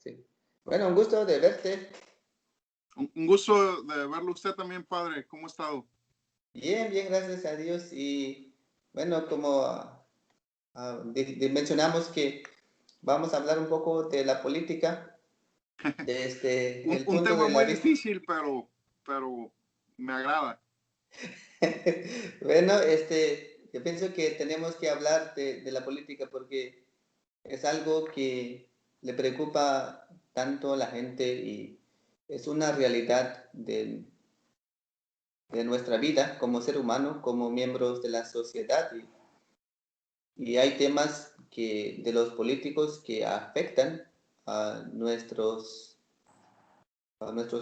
Sí. Bueno, un gusto de verte. Un gusto de verlo usted también, padre. ¿Cómo ha estado? Bien, bien, gracias a Dios. Y bueno, como mencionamos que vamos a hablar un poco de la política, de el Un punto tema de la muy vista. difícil, pero me agrada. Bueno, yo pienso que tenemos que hablar de la política porque es algo que le preocupa tanto a la gente y es una realidad de nuestra vida como ser humano, como miembros de la sociedad. Y hay temas de los políticos que afectan a nuestros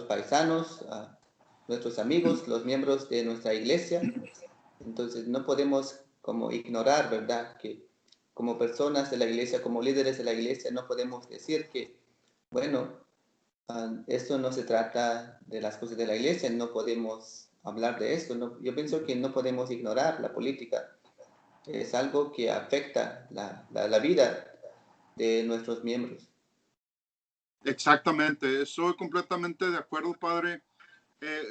paisanos, a nuestros amigos, los miembros de nuestra iglesia. Entonces no podemos como ignorar, ¿verdad? Que como personas de la iglesia, como líderes de la iglesia, no podemos decir que, bueno, esto no se trata de las cosas de la iglesia, no podemos hablar de esto. No, yo pienso que no podemos ignorar la política. Es algo que afecta la vida de nuestros miembros. Exactamente, estoy completamente de acuerdo, padre.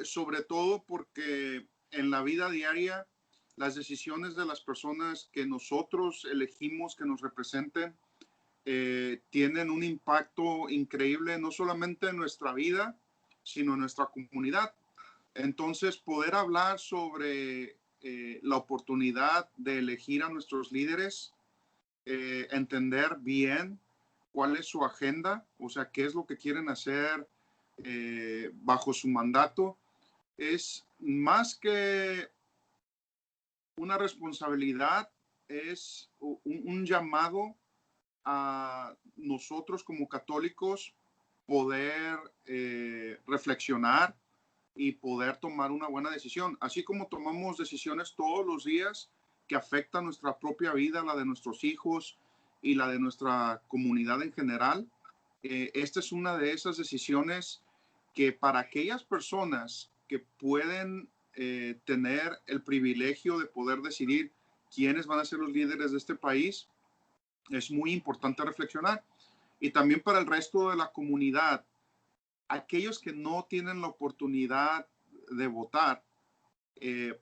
Sobre todo porque en la vida diaria, las decisiones de las personas que nosotros elegimos que nos representen tienen un impacto increíble, no solamente en nuestra vida, sino en nuestra comunidad. Entonces, poder hablar sobre la oportunidad de elegir a nuestros líderes, entender bien cuál es su agenda, o sea, qué es lo que quieren hacer bajo su mandato, es más que una responsabilidad, es un llamado a nosotros como católicos poder reflexionar y poder tomar una buena decisión, así como tomamos decisiones todos los días que afectan nuestra propia vida, la de nuestros hijos y la de nuestra comunidad en general. Esta es una de esas decisiones que para aquellas personas que pueden tener el privilegio de poder decidir quiénes van a ser los líderes de este país, es muy importante reflexionar. Y también para el resto de la comunidad, aquellos que no tienen la oportunidad de votar,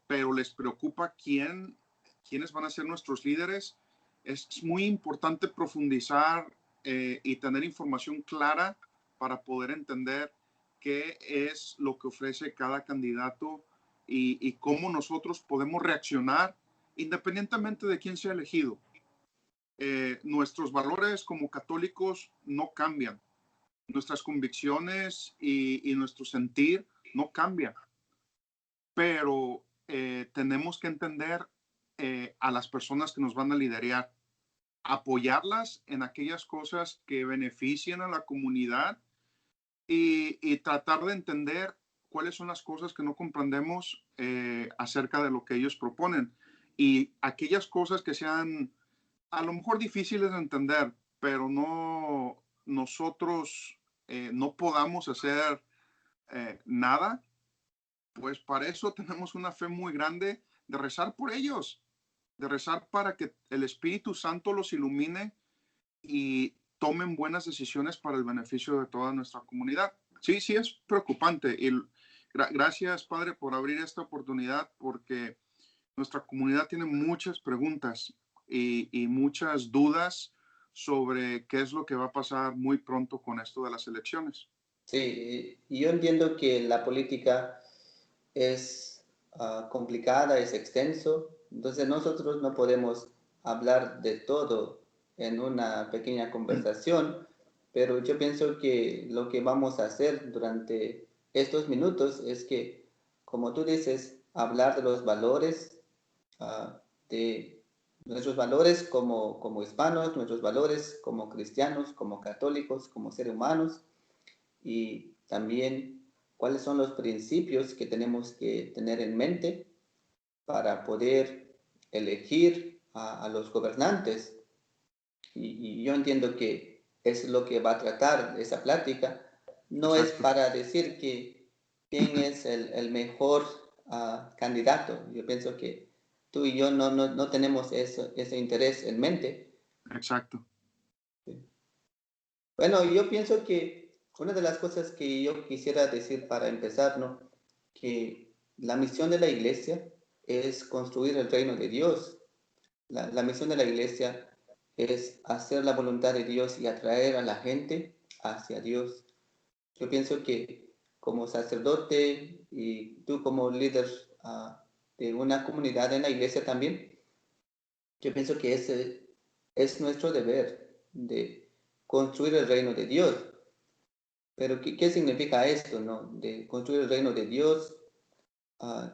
pero les preocupa quiénes van a ser nuestros líderes, es muy importante profundizar y tener información clara para poder entender qué es lo que ofrece cada candidato y cómo nosotros podemos reaccionar independientemente de quién sea elegido. Nuestros valores como católicos no cambian, nuestras convicciones y nuestro sentir no cambian, pero tenemos que entender a las personas que nos van a liderar, apoyarlas en aquellas cosas que beneficien a la comunidad y tratar de entender cuáles son las cosas que no comprendemos acerca de lo que ellos proponen. Y aquellas cosas que sean a lo mejor difíciles de entender, pero no nosotros no podamos hacer nada, pues para eso tenemos una fe muy grande de rezar por ellos, de rezar para que el Espíritu Santo los ilumine y tomen buenas decisiones para el beneficio de toda nuestra comunidad. Sí, sí es preocupante y gracias, Padre, por abrir esta oportunidad porque nuestra comunidad tiene muchas preguntas y muchas dudas sobre qué es lo que va a pasar muy pronto con esto de las elecciones. Sí, y yo entiendo que la política es complicada, es extenso, entonces nosotros no podemos hablar de todo en una pequeña conversación, pero yo pienso que lo que vamos a hacer durante estos minutos es que, como tú dices, hablar de los valores, de nuestros valores como hispanos, nuestros valores como cristianos, como católicos, como seres humanos, y también cuáles son los principios que tenemos que tener en mente para poder elegir a los gobernantes. Y yo entiendo que es lo que va a tratar esa plática. No es Exacto. para decir que quién es el mejor candidato. Yo pienso que tú y yo no tenemos ese interés en mente. Exacto. Bueno, yo pienso que una de las cosas que yo quisiera decir para empezar, ¿no? Que la misión de la iglesia es construir el reino de Dios. La misión de la iglesia es hacer la voluntad de Dios y atraer a la gente hacia Dios. Yo pienso que como sacerdote y tú como líder de una comunidad en la iglesia también, yo pienso que ese es nuestro deber de construir el reino de Dios. Pero ¿qué significa esto, no? De construir el reino de Dios,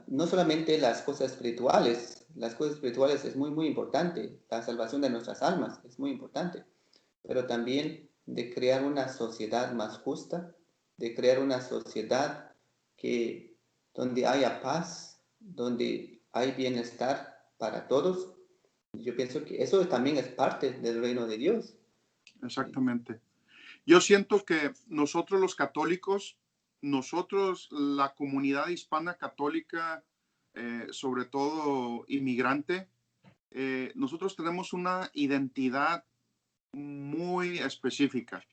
no solamente las cosas espirituales es muy, muy importante, la salvación de nuestras almas es muy importante, pero también de crear una sociedad más justa, de crear una sociedad que, donde haya paz, donde hay bienestar para todos. Yo pienso que eso también es parte del reino de Dios. Exactamente. Yo siento que nosotros los católicos, nosotros la comunidad hispana católica, sobre todo inmigrante, nosotros tenemos una identidad muy específica,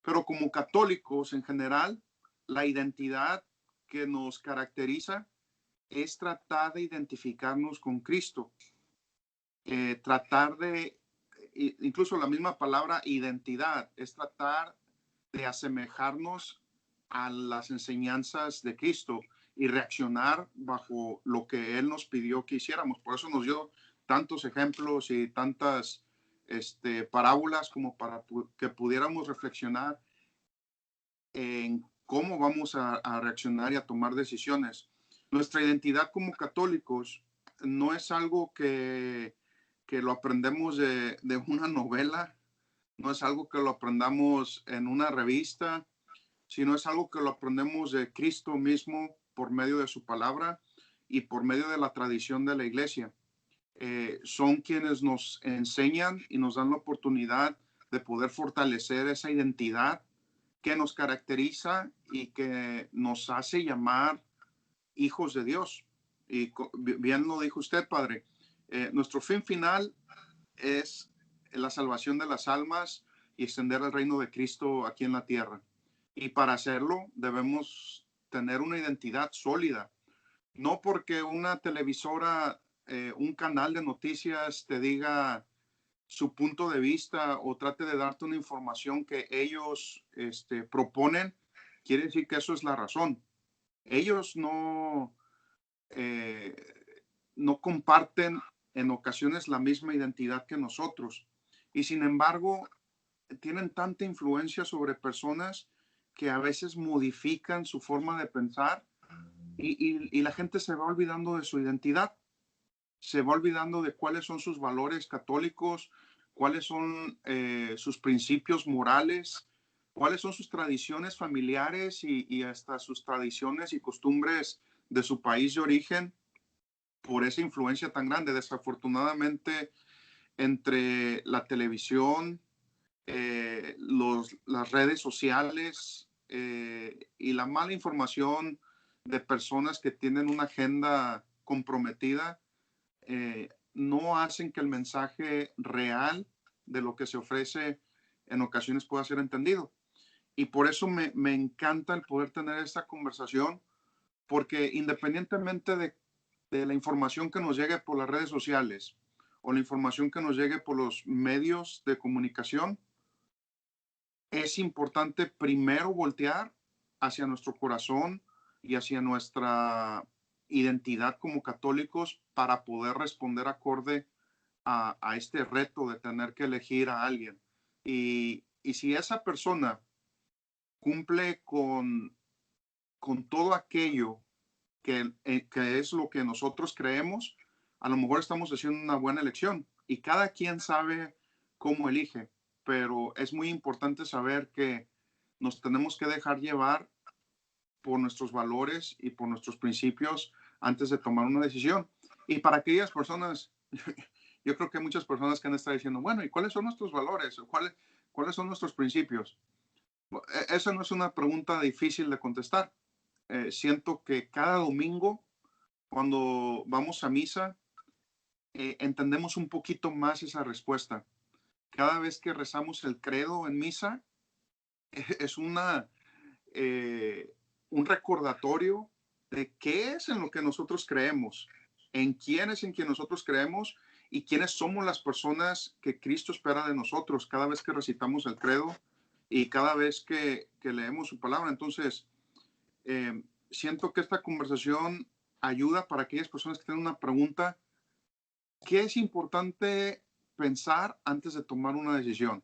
pero como católicos en general, la identidad que nos caracteriza es tratar de identificarnos con Cristo, tratar de, incluso la misma palabra identidad, es tratar de asemejarnos a las enseñanzas de Cristo y reaccionar bajo lo que Él nos pidió que hiciéramos. Por eso nos dio tantos ejemplos y tantas parábolas como para que pudiéramos reflexionar en cómo vamos a reaccionar y a tomar decisiones. Nuestra identidad como católicos no es algo que lo aprendemos de una novela, no es algo que lo aprendamos en una revista, sino es algo que lo aprendemos de Cristo mismo por medio de su palabra y por medio de la tradición de la iglesia. Son quienes nos enseñan y nos dan la oportunidad de poder fortalecer esa identidad que nos caracteriza y que nos hace llamar hijos de Dios. Y bien lo dijo usted, Padre, nuestro fin final es la salvación de las almas y extender el reino de Cristo aquí en la tierra. Y para hacerlo debemos tener una identidad sólida. No porque una televisora, un canal de noticias te diga su punto de vista o trate de darte una información que ellos proponen, quiere decir que eso es la razón. Ellos eh, no comparten en ocasiones la misma identidad que nosotros y sin embargo tienen tanta influencia sobre personas que a veces modifican su forma de pensar y la gente se va olvidando de su identidad, se va olvidando de cuáles son sus valores católicos, cuáles son sus principios morales, cuáles son sus tradiciones familiares y hasta sus tradiciones y costumbres de su país de origen por esa influencia tan grande. Desafortunadamente, entre la televisión, las redes sociales y la mala información de personas que tienen una agenda comprometida, no hacen que el mensaje real de lo que se ofrece en ocasiones pueda ser entendido. Y por eso me encanta el poder tener esta conversación, porque independientemente de la información que nos llegue por las redes sociales o la información que nos llegue por los medios de comunicación, es importante primero voltear hacia nuestro corazón y hacia nuestra identidad como católicos para poder responder acorde a este reto de tener que elegir a alguien. Y si esa persona cumple con todo aquello que es lo que nosotros creemos, a lo mejor estamos haciendo una buena elección y cada quien sabe cómo elige, pero es muy importante saber que nos tenemos que dejar llevar por nuestros valores y por nuestros principios antes de tomar una decisión. Y para aquellas personas, yo creo que hay muchas personas que han estado diciendo, bueno, ¿y cuáles son nuestros valores? ¿Cuáles son nuestros principios? Esa no es una pregunta difícil de contestar. Siento que cada domingo, cuando vamos a misa, entendemos un poquito más esa respuesta. Cada vez que rezamos el credo en misa, es un recordatorio de qué es en lo que nosotros creemos, en quién es en quien nosotros creemos y quiénes somos las personas que Cristo espera de nosotros cada vez que recitamos el credo y cada vez que leemos su palabra. Entonces, siento que esta conversación ayuda para aquellas personas que tienen una pregunta. ¿Qué es importante pensar antes de tomar una decisión?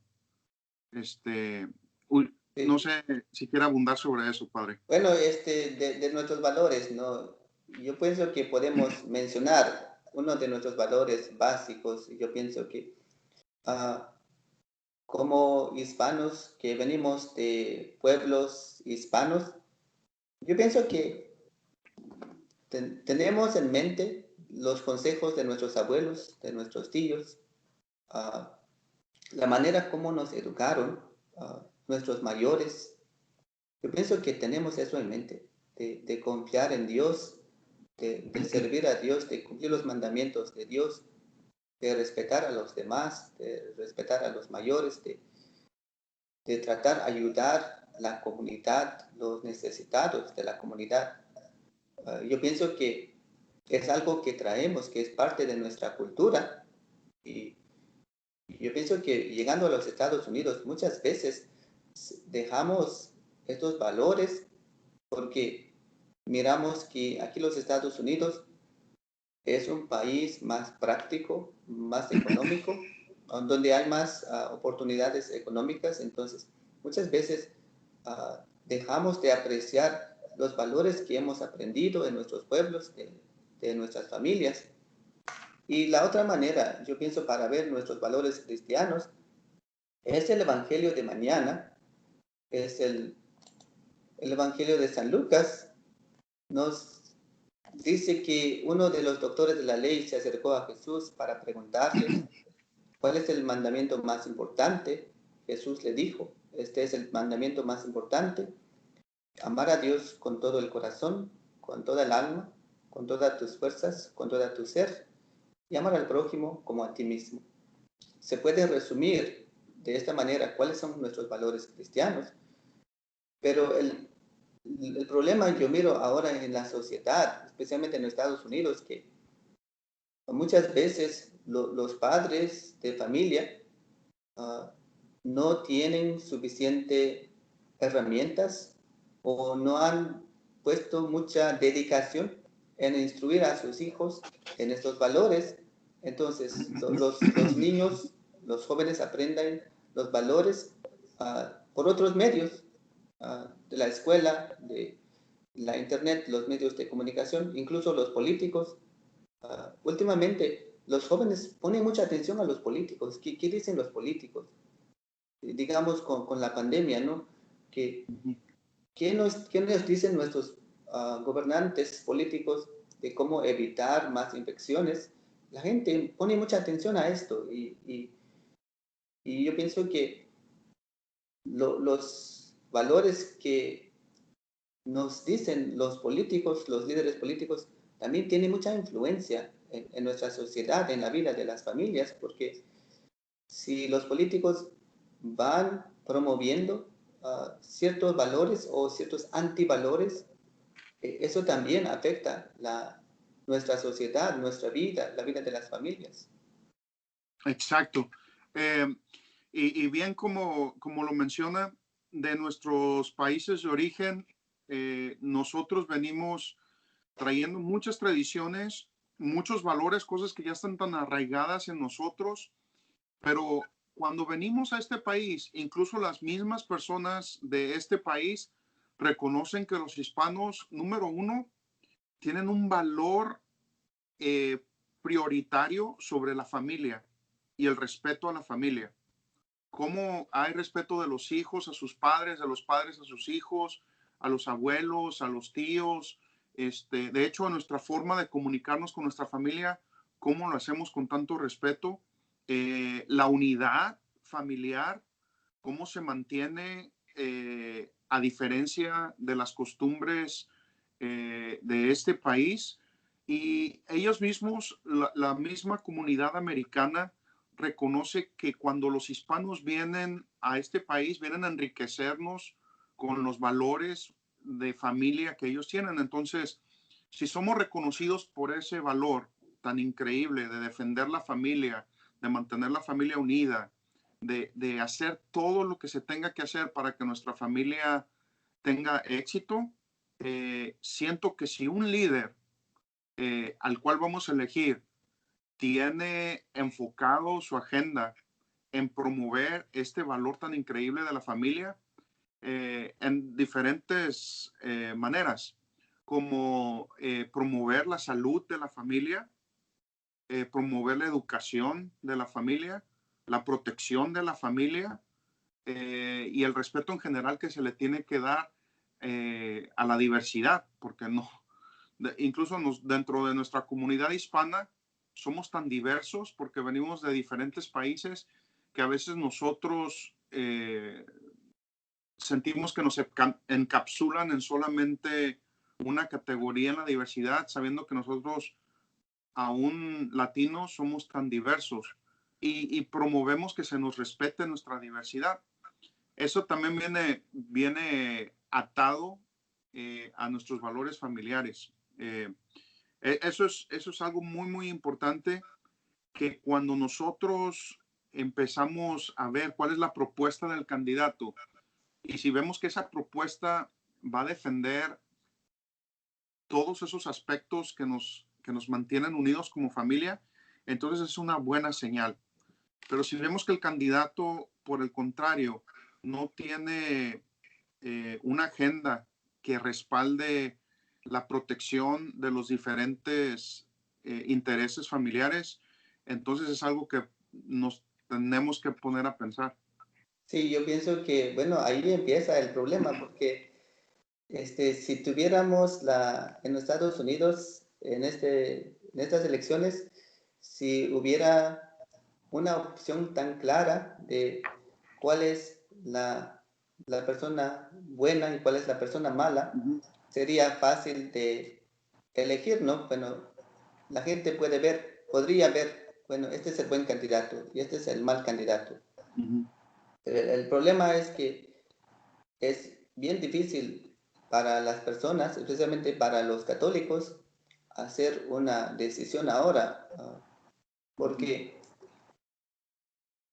Este, no Sí. sé si quiere abundar sobre eso, padre. Bueno, de nuestros valores, ¿no? Yo pienso que podemos mencionar uno de nuestros valores básicos. Yo pienso que ah, como hispanos que venimos de pueblos hispanos, yo pienso que tenemos en mente los consejos de nuestros abuelos, de nuestros tíos, ah, la manera como nos educaron, nuestros mayores. Yo pienso que tenemos eso en mente, de confiar en Dios, de servir a Dios, de cumplir los mandamientos de Dios, de respetar a los demás, de respetar a los mayores, de tratar de ayudar a la comunidad, los necesitados de la comunidad. Yo pienso que es algo que traemos, que es parte de nuestra cultura. Y yo pienso que llegando a los Estados Unidos muchas veces dejamos estos valores porque miramos que aquí los Estados Unidos es un país más práctico, más económico, donde hay más oportunidades económicas. Entonces, muchas veces dejamos de apreciar los valores que hemos aprendido en nuestros pueblos, de nuestras familias. Y la otra manera, yo pienso, para ver nuestros valores cristianos, es el Evangelio de mañana, es el Evangelio de San Lucas. Nos dice que uno de los doctores de la ley se acercó a Jesús para preguntarle cuál es el mandamiento más importante. Jesús le dijo, este es el mandamiento más importante: amar a Dios con todo el corazón, con toda el alma, con todas tus fuerzas, con toda tu ser, y amar al prójimo como a ti mismo. Se puede resumir de esta manera cuáles son nuestros valores cristianos, pero el problema yo miro ahora en la sociedad, especialmente en los Estados Unidos, que muchas veces los padres de familia uh, no tienen suficiente herramientas o no han puesto mucha dedicación en instruir a sus hijos en estos valores. Entonces, los niños, los jóvenes aprenden los valores por otros medios, de la escuela, de la internet, los medios de comunicación, incluso los políticos. Últimamente, los jóvenes ponen mucha atención a los políticos. ¿Qué dicen los políticos? Digamos, con la pandemia, ¿no? Que, qué nos dicen nuestros gobernantes políticos de cómo evitar más infecciones? La gente pone mucha atención a esto y yo pienso que los valores que nos dicen los políticos, los líderes políticos, también tienen mucha influencia en nuestra sociedad, en la vida de las familias, porque si los políticos van promoviendo ciertos valores o ciertos antivalores, eso también afecta nuestra sociedad, nuestra vida, la vida de las familias. Exacto. Eh, y bien como lo menciona, de nuestros países de origen, nosotros venimos trayendo muchas tradiciones, muchos valores, cosas que ya están tan arraigadas en nosotros, pero cuando venimos a este país, incluso las mismas personas de este país reconocen que los hispanos, número uno, tienen un valor eh, prioritario sobre la familia y el respeto a la familia. Cómo hay respeto de los hijos a sus padres, de los padres a sus hijos, a los abuelos, a los tíos. De hecho, nuestra forma de comunicarnos con nuestra familia, cómo lo hacemos con tanto respeto. La unidad familiar, cómo se mantiene a diferencia de las costumbres de este país. Y ellos mismos, la misma comunidad americana, reconoce que cuando los hispanos vienen a este país, vienen a enriquecernos con los valores de familia que ellos tienen. Entonces, si somos reconocidos por ese valor tan increíble de defender la familia, de mantener la familia unida, de hacer todo lo que se tenga que hacer para que nuestra familia tenga éxito, siento que si un líder al cual vamos a elegir tiene enfocado su agenda en promover este valor tan increíble de la familia en diferentes maneras, como promover la salud de la familia, promover la educación de la familia, la protección de la familia y el respeto en general que se le tiene que dar a la diversidad, porque no, incluso dentro de nuestra comunidad hispana somos tan diversos porque venimos de diferentes países que a veces nosotros sentimos que nos encapsulan en solamente una categoría en la diversidad, sabiendo que nosotros, aún latinos, somos tan diversos y promovemos que se nos respete nuestra diversidad. Eso también viene atado a nuestros valores familiares. Eso es algo muy, muy importante, que cuando nosotros empezamos a ver cuál es la propuesta del candidato y si vemos que esa propuesta va a defender todos esos aspectos que nos mantienen unidos como familia, entonces es una buena señal. Pero si vemos que el candidato, por el contrario, no tiene una agenda que respalde la protección de los diferentes intereses familiares, entonces es algo que nos tenemos que poner a pensar. Sí, yo pienso que, bueno, ahí empieza el problema, porque si tuviéramos en los Estados Unidos, en estas elecciones, si hubiera una opción tan clara de cuál es la persona buena y cuál es la persona mala, sería fácil de elegir, ¿no? Bueno, la gente podría ver, bueno, este es el buen candidato y este es el mal candidato. El problema es que es bien difícil para las personas, especialmente para los católicos, hacer una decisión ahora, porque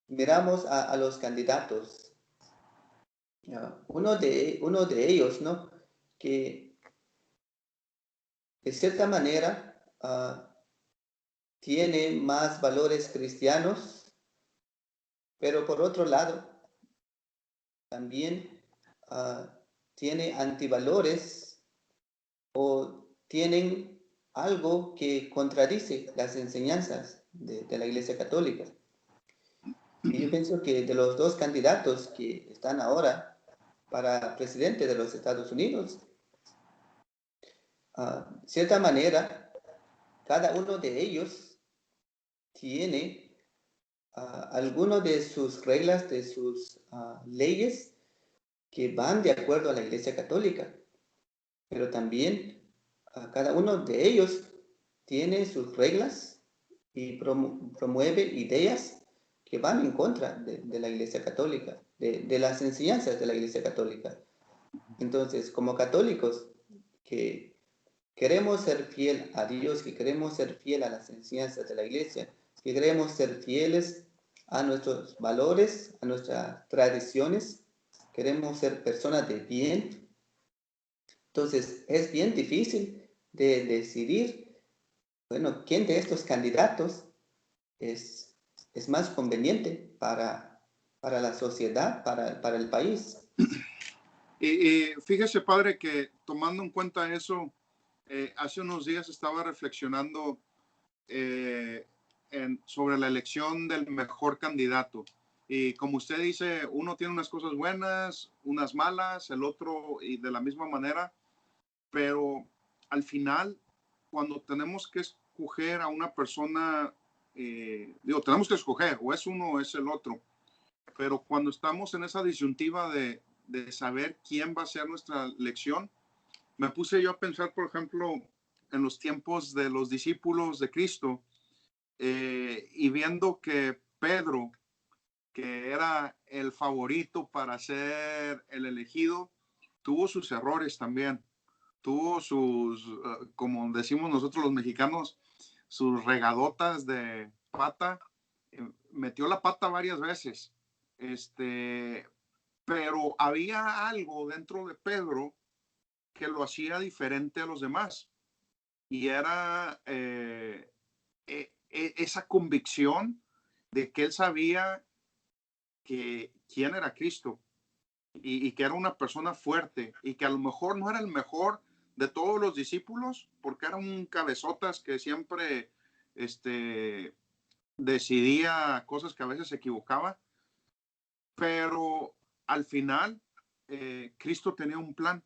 miramos a los candidatos, uno de ellos, ¿no? Que de cierta manera tiene más valores cristianos, pero por otro lado también tiene antivalores o tienen algo que contradice las enseñanzas de la Iglesia Católica. Y yo pienso que de los dos candidatos que están ahora para presidente de los Estados Unidos, de cierta manera, cada uno de ellos tiene algunas de sus reglas, de sus leyes que van de acuerdo a la Iglesia Católica, pero también cada uno de ellos tiene sus reglas y promueve ideas que van en contra de la Iglesia Católica, de las enseñanzas de la Iglesia Católica. Entonces, como católicos que queremos ser fiel a Dios, que queremos ser fiel a las enseñanzas de la Iglesia, que queremos ser fieles a nuestros valores, a nuestras tradiciones, queremos ser personas de bien. Entonces, es bien difícil de decidir, bueno, quién de estos candidatos es más conveniente para la sociedad, para el país. Y fíjese, padre, que tomando en cuenta eso, hace unos días estaba reflexionando sobre la elección del mejor candidato. Y como usted dice, uno tiene unas cosas buenas, unas malas, el otro y de la misma manera, pero al final, cuando tenemos que escoger a una persona, tenemos que escoger, o es uno o es el otro, pero cuando estamos en esa disyuntiva de saber quién va a ser nuestra elección, me puse yo a pensar, por ejemplo, en los tiempos de los discípulos de Cristo, y viendo que Pedro, que era el favorito para ser el elegido, tuvo sus errores también, tuvo sus, como decimos nosotros los mexicanos, sus regadotas de pata, metió la pata varias veces, pero había algo dentro de Pedro que lo hacía diferente a los demás y era esa convicción de que él sabía que quién era Cristo y que era una persona fuerte y que a lo mejor no era el mejor de todos los discípulos porque era un cabezotas que siempre decidía cosas que a veces se equivocaba, pero al final Cristo tenía un plan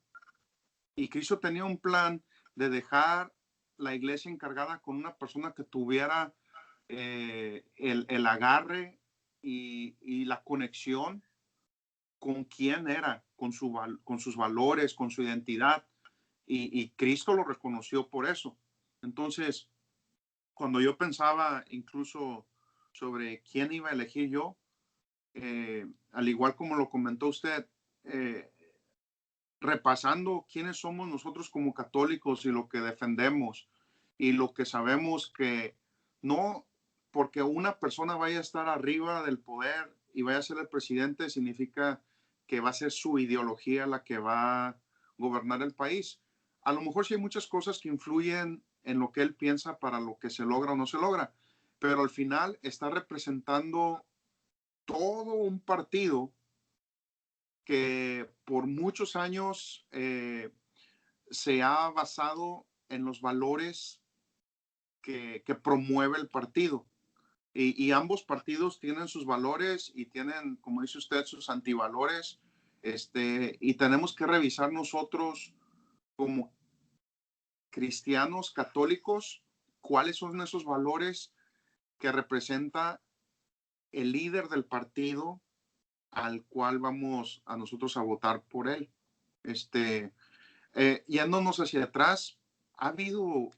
y Cristo tenía un plan de dejar la iglesia encargada con una persona que tuviera el agarre y la conexión con quién era, con sus valores, con su identidad. Y Cristo lo reconoció por eso. Entonces, cuando yo pensaba incluso sobre quién iba a elegir yo, al igual como lo comentó usted, eh, repasando quiénes somos nosotros como católicos y lo que defendemos y lo que sabemos que no porque una persona vaya a estar arriba del poder y vaya a ser el presidente significa que va a ser su ideología la que va a gobernar el país. A lo mejor sí hay muchas cosas que influyen en lo que él piensa para lo que se logra o no se logra, pero al final está representando todo un partido que por muchos años se ha basado en los valores que promueve el partido. Y ambos partidos tienen sus valores y tienen, como dice usted, sus antivalores. Y tenemos que revisar nosotros como cristianos católicos cuáles son esos valores que representa el líder del partido al cual vamos a nosotros a votar por él. Yéndonos hacia atrás, ha habido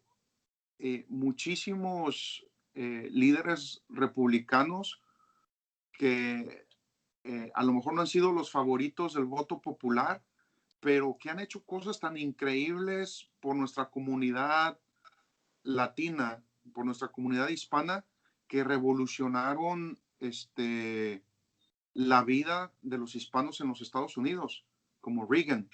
muchísimos líderes republicanos que a lo mejor no han sido los favoritos del voto popular, pero que han hecho cosas tan increíbles por nuestra comunidad latina, por nuestra comunidad hispana, que revolucionaron la vida de los hispanos en los Estados Unidos, como Reagan.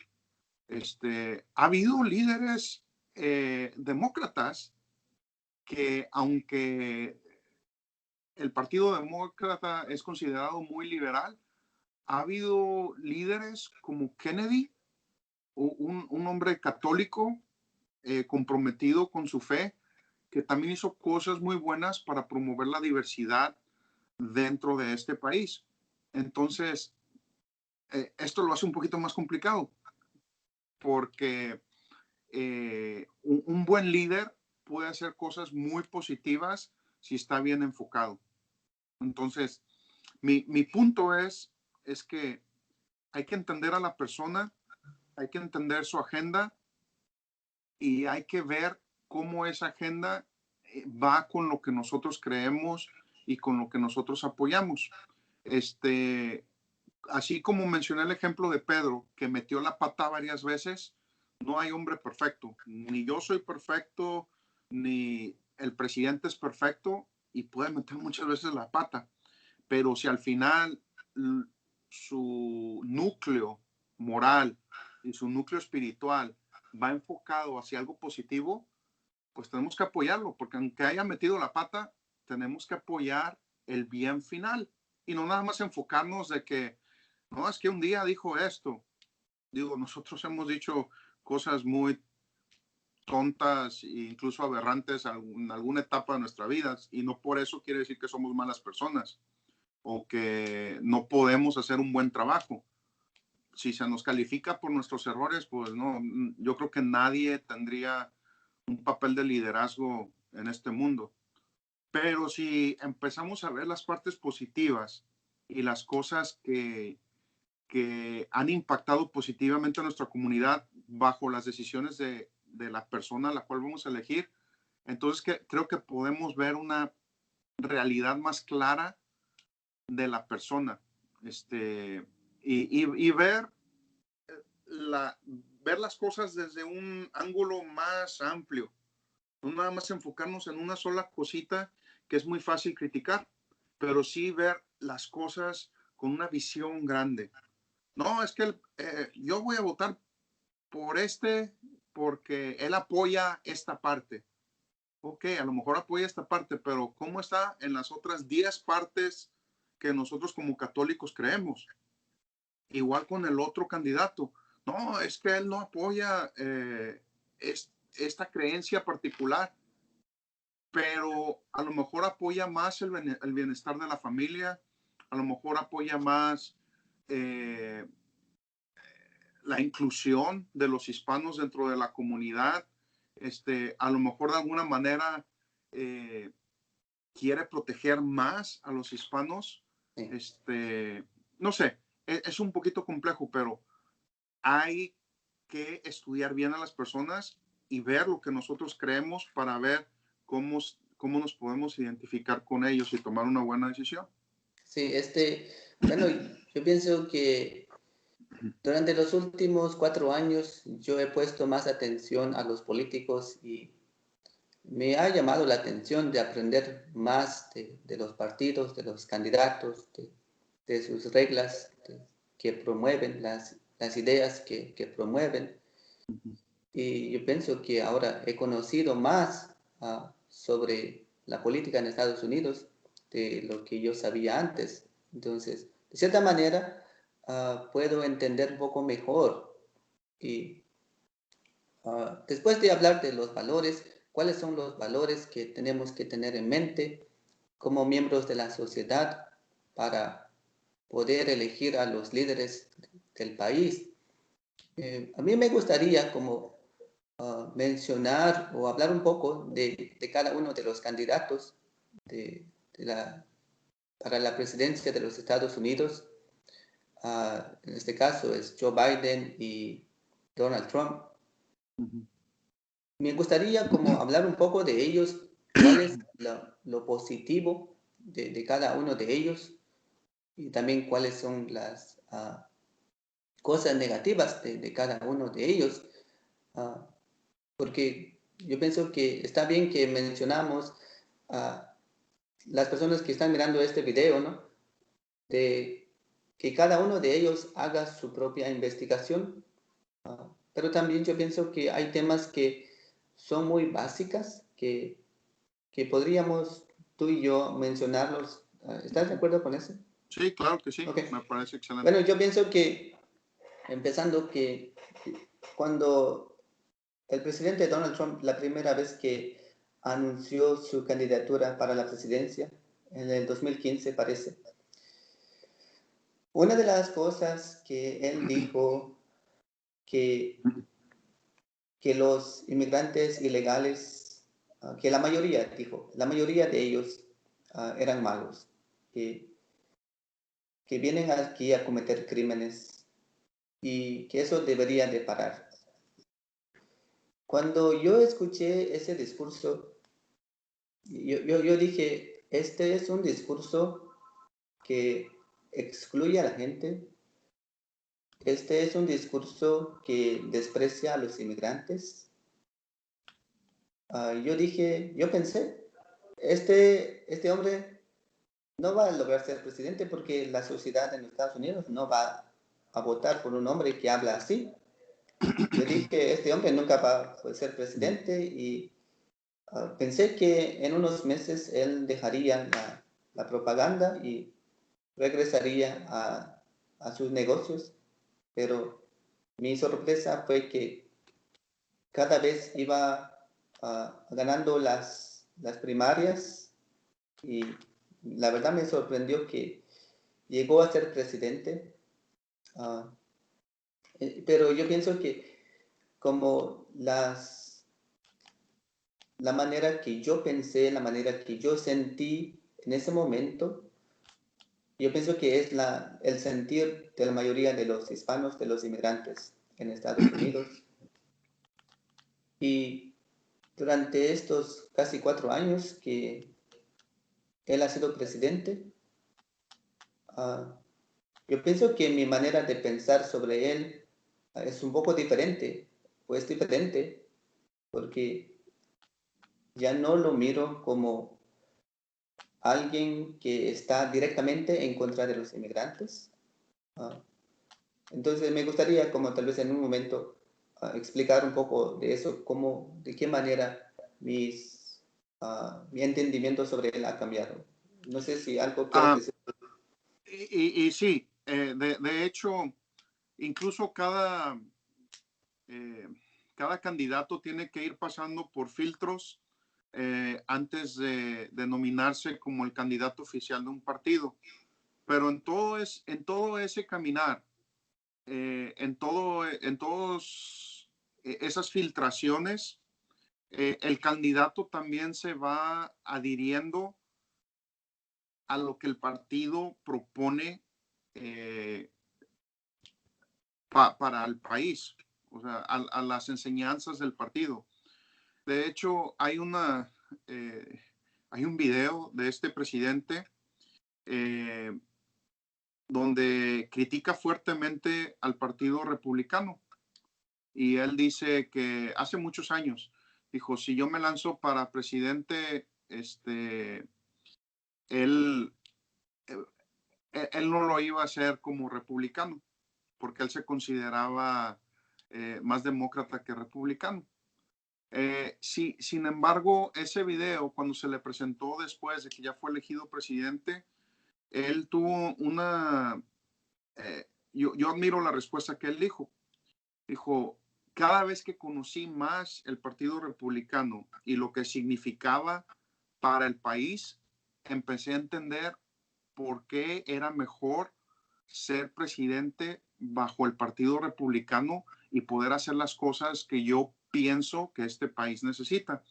Ha habido líderes demócratas que aunque el Partido Demócrata es considerado muy liberal, ha habido líderes como Kennedy, un hombre católico comprometido con su fe, que también hizo cosas muy buenas para promover la diversidad dentro de este país. Entonces, esto lo hace un poquito más complicado, porque un buen líder puede hacer cosas muy positivas si está bien enfocado. Entonces, mi punto es que hay que entender a la persona, hay que entender su agenda y hay que ver cómo esa agenda va con lo que nosotros creemos y con lo que nosotros apoyamos. Así como mencioné el ejemplo de Pedro, que metió la pata varias veces, no hay hombre perfecto. Ni yo soy perfecto, ni el presidente es perfecto y puede meter muchas veces la pata. Pero si al final su núcleo moral y su núcleo espiritual va enfocado hacia algo positivo, pues tenemos que apoyarlo, porque aunque haya metido la pata, tenemos que apoyar el bien final y no nada más enfocarnos de que, no, es que un día dijo esto. Digo, nosotros hemos dicho cosas muy tontas e incluso aberrantes en alguna etapa de nuestra vida y no por eso quiere decir que somos malas personas o que no podemos hacer un buen trabajo. Si se nos califica por nuestros errores, pues no, yo creo que nadie tendría un papel de liderazgo en este mundo. Pero si empezamos a ver las partes positivas y las cosas que han impactado positivamente a nuestra comunidad bajo las decisiones de la persona a la cual vamos a elegir, entonces creo que podemos ver una realidad más clara de la persona, y ver, ver las cosas desde un ángulo más amplio, no nada más enfocarnos en una sola cosita que es muy fácil criticar, pero sí ver las cosas con una visión grande. No, es que yo voy a votar por porque él apoya esta parte. Ok, a lo mejor apoya esta parte, pero ¿cómo está en las otras 10 partes que nosotros como católicos creemos? Igual con el otro candidato. No, es que él no apoya esta creencia particular, pero a lo mejor apoya más el bienestar de la familia, a lo mejor apoya más eh, la inclusión de los hispanos dentro de la comunidad, a lo mejor de alguna manera eh, quiere proteger más a los hispanos, Sí. no sé, es un poquito complejo, pero hay que estudiar bien a las personas y ver lo que nosotros creemos para ver cómo nos podemos identificar con ellos y tomar una buena decisión. Sí, bueno, yo pienso que durante los últimos 4 años yo he puesto más atención a los políticos y me ha llamado la atención de aprender más de los partidos, de los candidatos, de sus reglas que promueven, las ideas que promueven. Y yo pienso que ahora he conocido más sobre la política en Estados Unidos de lo que yo sabía antes. Entonces, de cierta manera, puedo entender un poco mejor. Y después de hablar de los valores, ¿cuáles son los valores que tenemos que tener en mente como miembros de la sociedad para poder elegir a los líderes del país? A mí me gustaría como mencionar o hablar un poco de cada uno de los candidatos de, de para la presidencia de los Estados Unidos. En este caso es Joe Biden y Donald Trump. Me gustaría como hablar un poco de ellos, cuál es lo positivo de cada uno de ellos y también cuáles son las cosas negativas de cada uno de ellos. Uh, Porque yo pienso que está bien que mencionamos a las personas que están mirando este video, ¿no? De que cada uno de ellos haga su propia investigación, pero también yo pienso que hay temas que son muy básicas, que podríamos tú y yo mencionarlos. ¿Estás de acuerdo con eso? Sí, claro que sí, Ok. me parece excelente. Bueno, yo pienso que, empezando que cuando el presidente Donald Trump, la primera vez que anunció su candidatura para la presidencia, en el 2015 parece, una de las cosas que él dijo que, que los inmigrantes ilegales, que la mayoría, dijo, la mayoría de ellos eran malos, que, que vienen aquí a cometer crímenes y que eso debería de parar. Cuando yo escuché ese discurso, yo dije, este es un discurso que excluye a la gente, este es un discurso que desprecia a los inmigrantes. Yo pensé, este hombre no va a lograr ser presidente porque la sociedad en Estados Unidos no va a votar por un hombre que habla así. Yo dije, este hombre nunca va a poder ser presidente y pensé que en unos meses él dejaría la propaganda y regresaría a sus negocios, pero mi sorpresa fue que cada vez iba ganando las primarias y la verdad me sorprendió que llegó a ser presidente, uh, pero yo pienso que como la manera que yo pensé, la manera que yo sentí en ese momento, yo pienso que es el sentir de la mayoría de los hispanos, de los inmigrantes en Estados Unidos. Y durante estos casi 4 años que él ha sido presidente, Ah, yo pienso que mi manera de pensar sobre él es un poco diferente, pues diferente, porque ya no lo miro como alguien que está directamente en contra de los inmigrantes. Ah, entonces me gustaría, como tal vez en un momento, explicar un poco de eso, cómo, de qué manera mi entendimiento sobre él ha cambiado. No sé si algo quieres Ah, decir. y sí, de hecho, incluso eh, cada candidato tiene que ir pasando por filtros antes de nominarse como el candidato oficial de un partido. Pero en todo ese caminar, en todos esas filtraciones, el candidato también se va adhiriendo a lo que el partido propone eh, para el país, o sea, a las enseñanzas del partido. De hecho, eh, hay un video de este presidente eh, donde critica fuertemente al Partido Republicano. Y él dice que hace muchos años, dijo, si yo me lanzo para presidente, él, él no lo iba a hacer como republicano, porque él se consideraba más demócrata que republicano. Sí, sin embargo, ese video, cuando se le presentó después de que ya fue elegido presidente, él tuvo yo admiro la respuesta que él dijo. Dijo, cada vez que conocí más el Partido Republicano y lo que significaba para el país, empecé a entender por qué era mejor ser presidente bajo el Partido Republicano y poder hacer las cosas que yo pienso que este país necesita.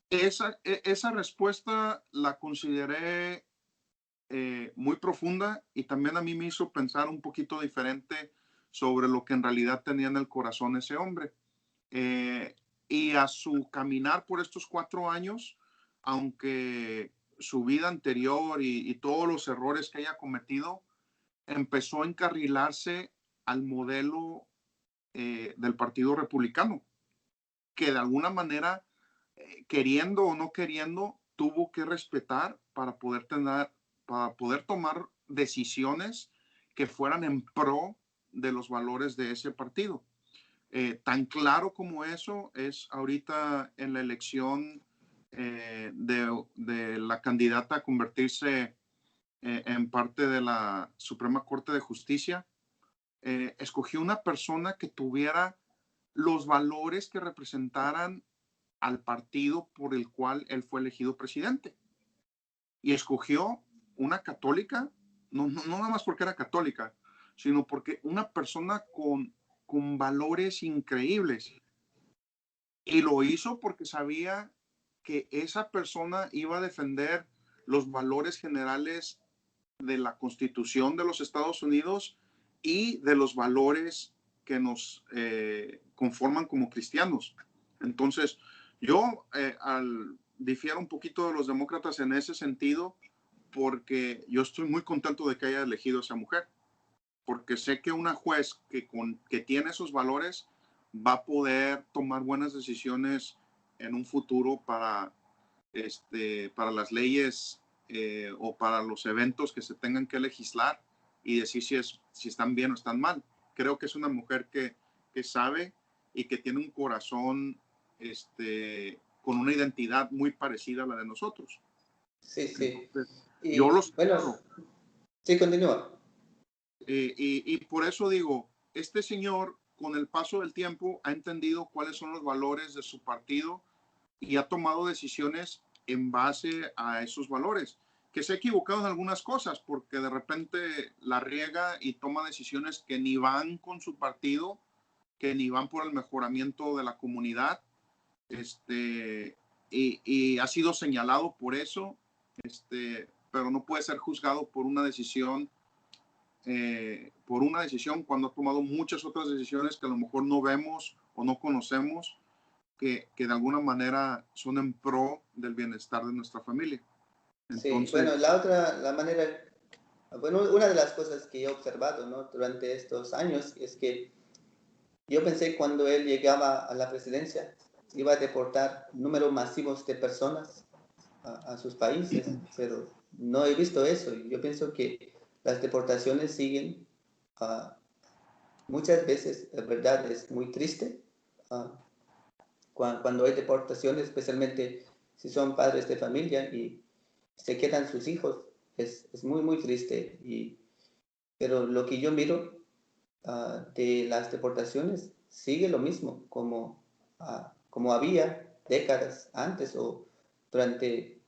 Esa respuesta la consideré muy profunda y también a mí me hizo pensar un poquito diferente sobre lo que en realidad tenía en el corazón ese hombre. Eh, y a su caminar por estos 4 años, aunque su vida anterior y todos los errores que haya cometido, empezó a encarrilarse al modelo del Partido Republicano, que de alguna manera, queriendo o no queriendo, tuvo que respetar para poder tomar decisiones que fueran en pro de los valores de ese partido. Tan claro como eso es ahorita en la elección de la candidata a convertirse en parte de la Suprema Corte de Justicia. Escogió una persona que tuviera los valores que representaran al partido por el cual él fue elegido presidente. Y escogió una católica, no nada más porque era católica, sino porque una persona con valores increíbles. Y lo hizo porque sabía que esa persona iba a defender los valores generales de la Constitución de los Estados Unidos y de los valores que nos conforman como cristianos. Entonces, yo difiero un poquito de los demócratas en ese sentido porque yo estoy muy contento de que haya elegido a esa mujer, porque sé que una juez que tiene esos valores va a poder tomar buenas decisiones en un futuro para las leyes o para los eventos que se tengan que legislar y decir si están bien o están mal. Creo que es una mujer que sabe y que tiene un corazón con una identidad muy parecida a la de nosotros. Sí, sí. Entonces, yo Y los bueno, sí, continúa. y por eso digo, este señor con el paso del tiempo ha entendido cuáles son los valores de su partido y ha tomado decisiones en base a esos valores. Que se ha equivocado en algunas cosas porque de repente la riega y toma decisiones que ni van con su partido, que ni van por el mejoramiento de la comunidad, y ha sido señalado por eso, pero no puede ser juzgado por una decisión cuando ha tomado muchas otras decisiones que a lo mejor no vemos o no conocemos, que de alguna manera son en pro del bienestar de nuestra familia. Sí, bueno, Entonces, la otra, la manera, Bueno, una de las cosas que he observado, ¿no?, durante estos años es que yo pensé cuando él llegaba a la presidencia iba a deportar números masivos de personas a sus países, pero no he visto eso. Yo pienso que las deportaciones siguen. uh, Muchas veces, la verdad, es muy triste uh, cuando hay deportaciones, especialmente si son padres de familia y se quedan sus hijos. Es muy, muy triste. Pero lo que yo miro de las deportaciones sigue lo mismo, como había décadas antes o durante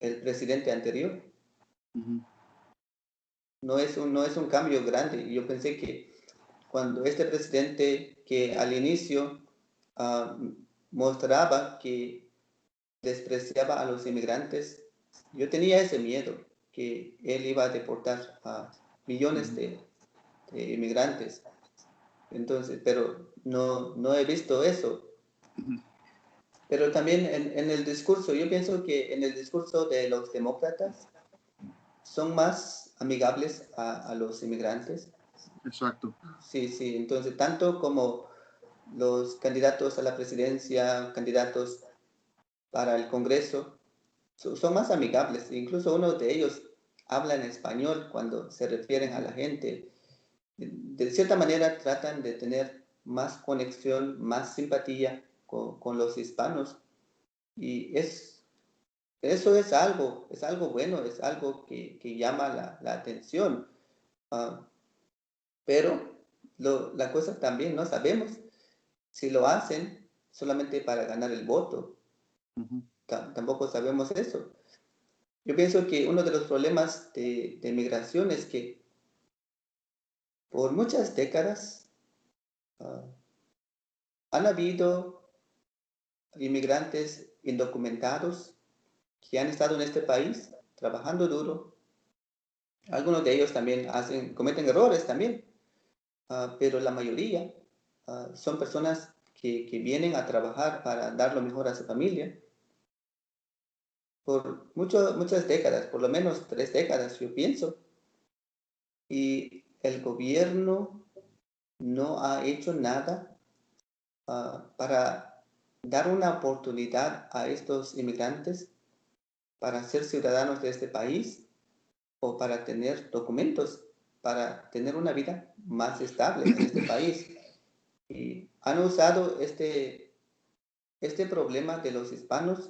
el presidente anterior. Ujú. No es un cambio grande. Yo pensé que cuando este presidente que al inicio uh, mostraba que despreciaba a los inmigrantes, yo tenía ese miedo que él iba a deportar a millones de inmigrantes. Entonces, pero no he visto eso. Pero también en el discurso, yo pienso que en el discurso de los demócratas son más amigables a los inmigrantes. Exacto. Sí, sí, entonces tanto como los candidatos a la presidencia, candidatos para el Congreso, son más amigables. Incluso uno de ellos habla en español cuando se refieren a la gente. De cierta manera tratan de tener más conexión, más simpatía con los hispanos. Y eso es algo bueno, es algo que llama la atención. Uh, pero la cosa también, no sabemos si lo hacen solamente para ganar el voto. Ujú. Tampoco sabemos eso. Yo pienso que uno de los problemas de migración es que por muchas décadas uh, han habido inmigrantes indocumentados que han estado en este país trabajando duro. Algunos de ellos también cometen errores también, pero la mayoría son personas que vienen a trabajar para dar lo mejor a su familia por muchas décadas, por lo menos 3 décadas, yo pienso. Y el gobierno no ha hecho nada para dar una oportunidad a estos inmigrantes para ser ciudadanos de este país o para tener documentos, para tener una vida más estable en este país. Y han usado este problema de los hispanos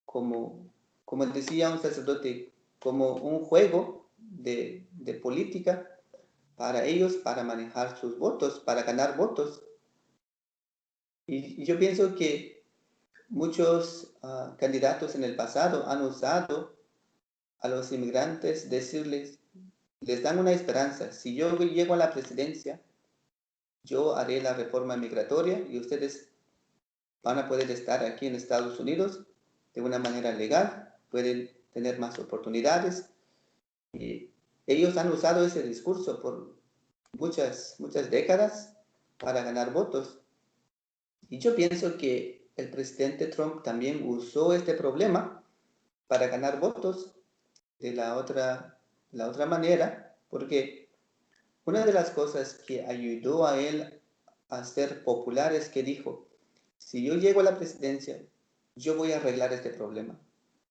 como decía un sacerdote, como un juego de política para ellos, para manejar sus votos, para ganar votos. Y yo pienso que muchos candidatos en el pasado han usado a los inmigrantes, les dan una esperanza. Si yo llego a la presidencia, yo haré la reforma migratoria y ustedes van a poder estar aquí en Estados Unidos de una manera legal, pueden tener más oportunidades. Y ellos han usado ese discurso por muchas décadas para ganar votos. Y yo pienso que el presidente Trump también usó este problema para ganar votos de la otra manera, porque una de las cosas que ayudó a él a ser popular es que dijo, si yo llego a la presidencia, yo voy a arreglar este problema.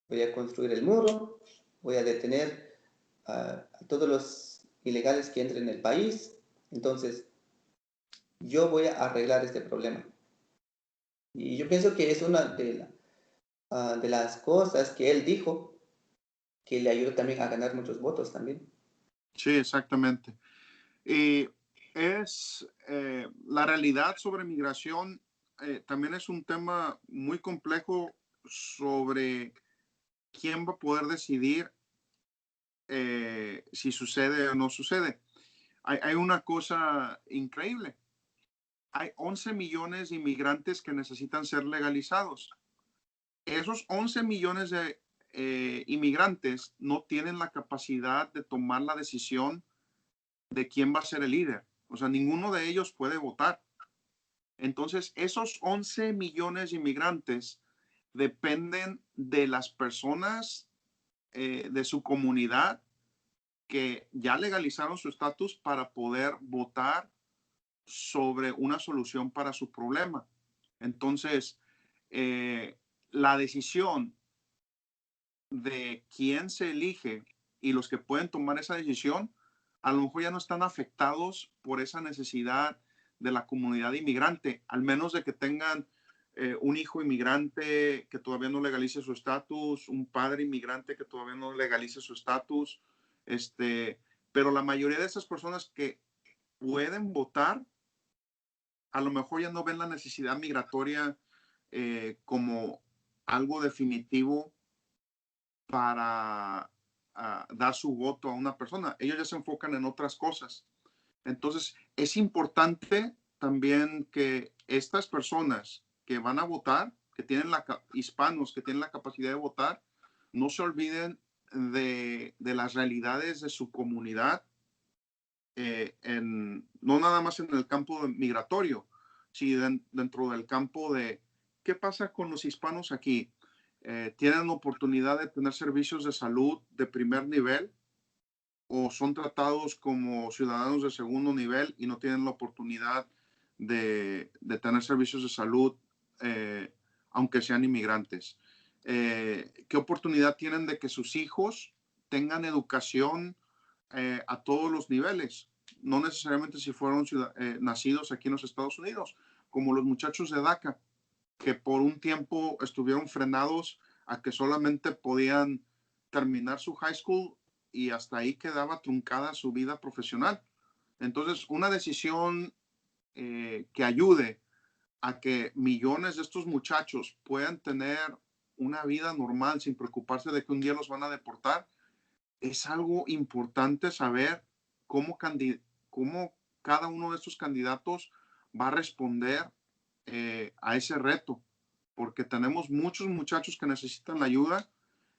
Voy a construir el muro, voy a detener a todos los ilegales que entren en el país. Entonces, yo voy a arreglar este problema. Y yo pienso que es una de las cosas que él dijo que le ayudó también a ganar muchos votos también. Sí, exactamente. Y la realidad sobre migración también es un tema muy complejo sobre quién va a poder decidir si sucede o no sucede. Hay una cosa increíble. Hay 11 millones de inmigrantes que necesitan ser legalizados. Esos 11 millones de inmigrantes no tienen la capacidad de tomar la decisión de quién va a ser el líder. O sea, ninguno de ellos puede votar. Entonces, esos 11 millones de inmigrantes dependen de las personas de su comunidad que ya legalizaron su estatus para poder votar sobre una solución para su problema. Entonces, la decisión de quién se elige y los que pueden tomar esa decisión, a lo mejor ya no están afectados por esa necesidad de la comunidad inmigrante, al menos de que tengan un hijo inmigrante que todavía no legalice su estatus, un padre inmigrante que todavía no legalice su estatus, pero la mayoría de esas personas que pueden votar, a lo mejor ya no ven la necesidad migratoria como algo definitivo para dar su voto a una persona. Ellos ya se enfocan en otras cosas. Entonces, es importante también que estas personas que van a votar, que tienen hispanos que tienen la capacidad de votar, no se olviden de las realidades de su comunidad, no nada más en el campo migratorio, sino dentro del campo de qué pasa con los hispanos aquí. ¿Tienen oportunidad de tener servicios de salud de primer nivel o son tratados como ciudadanos de segundo nivel y no tienen la oportunidad de tener servicios de salud, aunque sean inmigrantes? ¿Qué oportunidad tienen de que sus hijos tengan educación a todos los niveles? No necesariamente si fueron nacidos aquí en los Estados Unidos, como los muchachos de DACA, que por un tiempo estuvieron frenados a que solamente podían terminar su high school y hasta ahí quedaba truncada su vida profesional. Entonces, una decisión que ayude a que millones de estos muchachos puedan tener una vida normal sin preocuparse de que un día los van a deportar, es algo importante saber cómo cada uno de estos candidatos va a responder a ese reto, porque tenemos muchos muchachos que necesitan la ayuda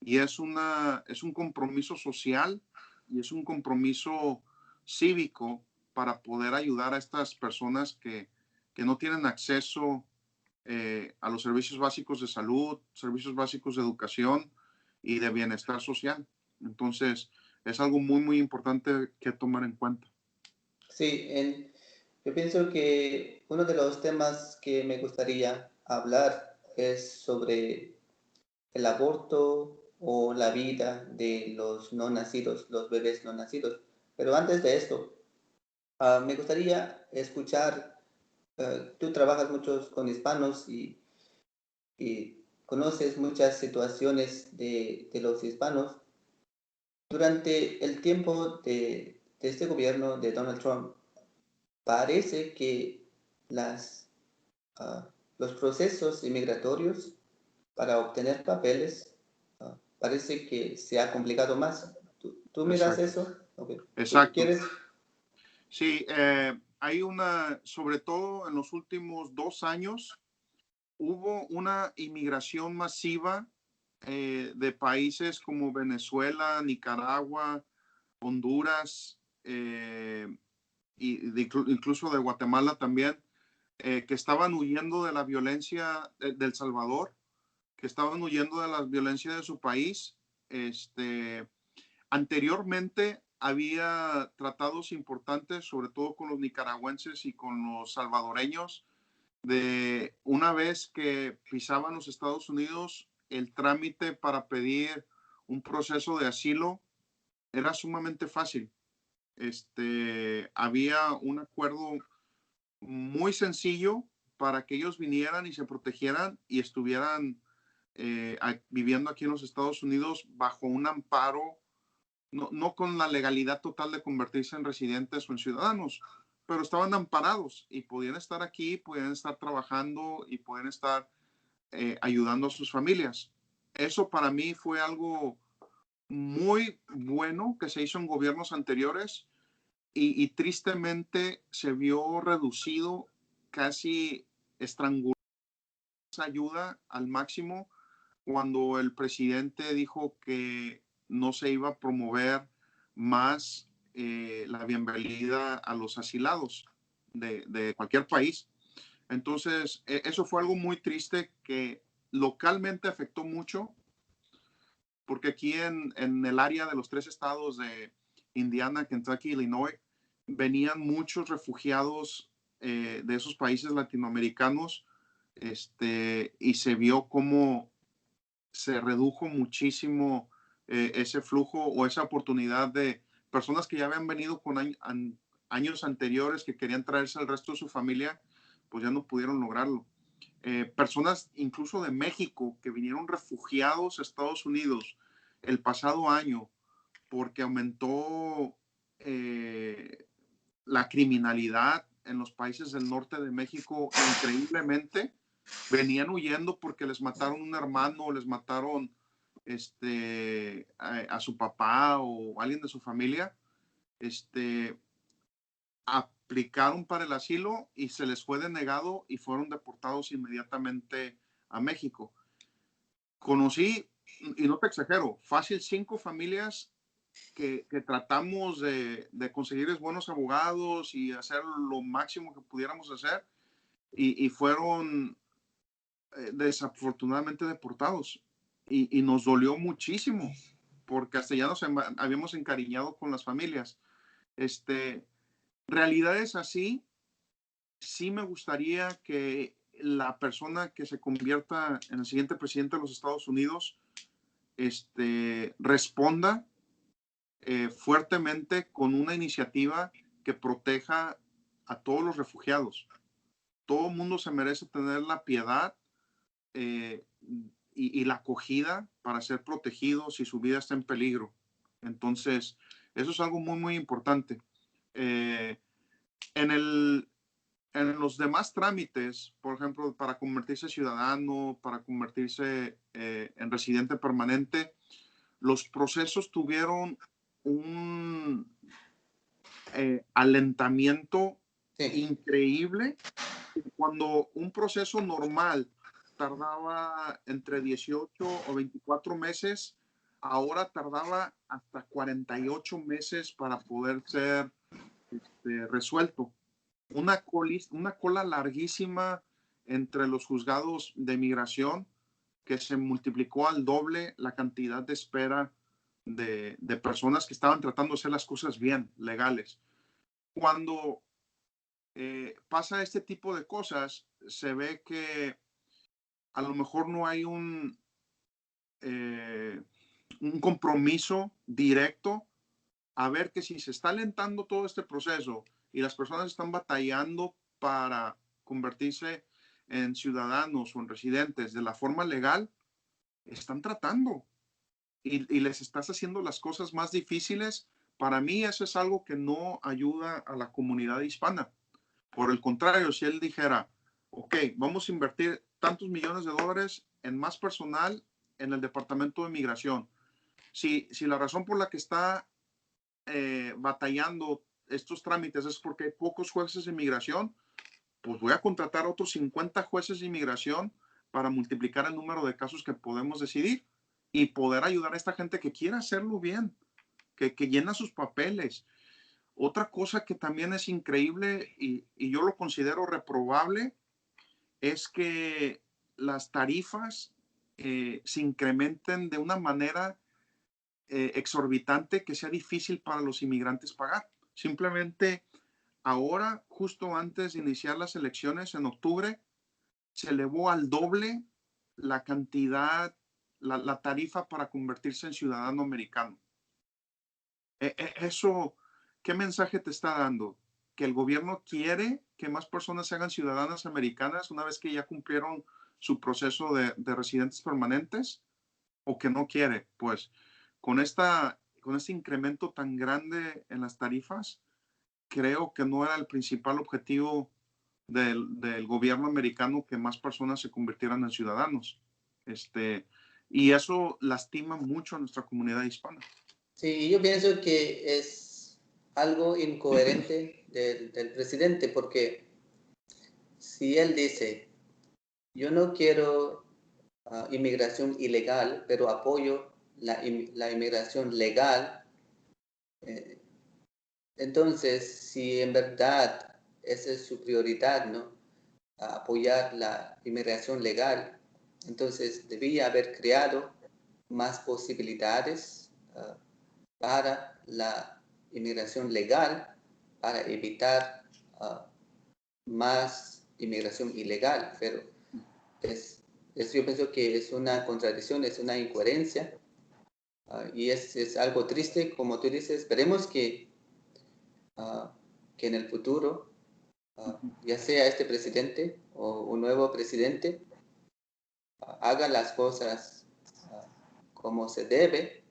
y es un compromiso social y es un compromiso cívico para poder ayudar a estas personas que no tienen acceso a los servicios básicos de salud, servicios básicos de educación y de bienestar social. Entonces, es algo muy, muy importante que tomar en cuenta. Sí, yo pienso que uno de los temas que me gustaría hablar es sobre el aborto o la vida de los no nacidos, los bebés no nacidos. Pero antes de esto, me gustaría escuchar, tú trabajas mucho con hispanos y conoces muchas situaciones de los hispanos. Durante el tiempo de este gobierno de Donald Trump, parece que los procesos inmigratorios para obtener papeles parece que se ha complicado más. ¿Tú miras Exacto. eso? Okay. Exacto. ¿Quieres? Sí, hay sobre todo en los últimos 2 años, hubo una inmigración masiva de países como Venezuela, Nicaragua, Honduras, y incluso de Guatemala también, que estaban huyendo de la violencia del Salvador, que estaban huyendo de la violencia de su país. Anteriormente había tratados importantes, sobre todo con los nicaragüenses y con los salvadoreños, de una vez que pisaban los Estados Unidos, el trámite para pedir un proceso de asilo era sumamente fácil. Había un acuerdo muy sencillo para que ellos vinieran y se protegieran y estuvieran viviendo aquí en los Estados Unidos bajo un amparo, no con la legalidad total de convertirse en residentes o en ciudadanos, pero estaban amparados y podían estar aquí, podían estar trabajando y podían estar ayudando a sus familias. Eso para mí fue algo muy bueno que se hizo en gobiernos anteriores y tristemente se vio reducido, casi estrangulado esa ayuda al máximo cuando el presidente dijo que no se iba a promover más la bienvenida a los asilados de cualquier país. Entonces, eso fue algo muy triste que localmente afectó mucho, porque aquí en el área de los 3 estados de Indiana, Kentucky, Illinois, venían muchos refugiados de esos países latinoamericanos, y se vio cómo se redujo muchísimo ese flujo o esa oportunidad de personas que ya habían venido con años anteriores que querían traerse al resto de su familia, pues ya no pudieron lograrlo. Personas incluso de México que vinieron refugiados a Estados Unidos el pasado año porque aumentó la criminalidad en los países del norte de México increíblemente. Venían huyendo porque les mataron un hermano o les mataron a su papá o alguien de su familia. Aplicaron para el asilo y se les fue denegado y fueron deportados inmediatamente a México. Conocí, y no te exagero, fácil 5 familias que tratamos de conseguirles buenos abogados y hacer lo máximo que pudiéramos hacer y fueron desafortunadamente deportados y nos dolió muchísimo porque hasta ya nos habíamos encariñado con las familias. Realidades así, sí me gustaría que la persona que se convierta en el siguiente presidente de los Estados Unidos responda fuertemente con una iniciativa que proteja a todos los refugiados. Todo el mundo se merece tener la piedad y la acogida para ser protegidos si su vida está en peligro. Entonces, eso es algo muy, muy importante. En los demás trámites, por ejemplo, para convertirse en ciudadano, para convertirse en residente permanente, los procesos tuvieron un alentamiento increíble. Cuando un proceso normal tardaba entre 18 o 24 meses, ahora tardaba hasta 48 meses para poder ser resuelto. Una cola larguísima entre los juzgados de migración que se multiplicó al doble la cantidad de espera de personas que estaban tratando de hacer las cosas bien, legales. Cuando pasa este tipo de cosas, se ve que a lo mejor no hay un compromiso directo a ver que si se está alentando todo este proceso y las personas están batallando para convertirse en ciudadanos o en residentes de la forma legal, están tratando y les estás haciendo las cosas más difíciles. Para mí eso es algo que no ayuda a la comunidad hispana. Por el contrario, si él dijera, ok, vamos a invertir tantos millones de dólares en más personal en el Departamento de Migración. Si la razón por la que está batallando estos trámites es porque hay pocos jueces de inmigración, pues voy a contratar otros 50 jueces de inmigración para multiplicar el número de casos que podemos decidir y poder ayudar a esta gente que quiera hacerlo bien, que llena sus papeles. Otra cosa que también es increíble y yo lo considero reprobable es que las tarifas se incrementen de una manera exorbitante que sea difícil para los inmigrantes pagar. Simplemente ahora, justo antes de iniciar las elecciones en octubre, se elevó al doble la cantidad, la tarifa para convertirse en ciudadano americano. Eso, ¿qué mensaje te está dando? ¿Que el gobierno quiere que más personas se hagan ciudadanas americanas una vez que ya cumplieron su proceso de residentes permanentes? ¿O que no quiere? Pues con este incremento tan grande en las tarifas, creo que no era el principal objetivo del gobierno americano que más personas se convirtieran en ciudadanos. Y eso lastima mucho a nuestra comunidad hispana. Sí, yo pienso que es algo incoherente del presidente, porque si él dice, yo no quiero inmigración ilegal, pero apoyo la inmigración legal, eh, entonces, si en verdad esa es su prioridad, ¿no? Apoyar la inmigración legal, entonces debía haber creado más posibilidades para la inmigración legal para evitar más inmigración ilegal, pero yo pienso que es una contradicción, es una incoherencia, y es algo triste, como tú dices. Esperemos que en el futuro, ya sea este presidente o un nuevo presidente, haga las cosas como se debe,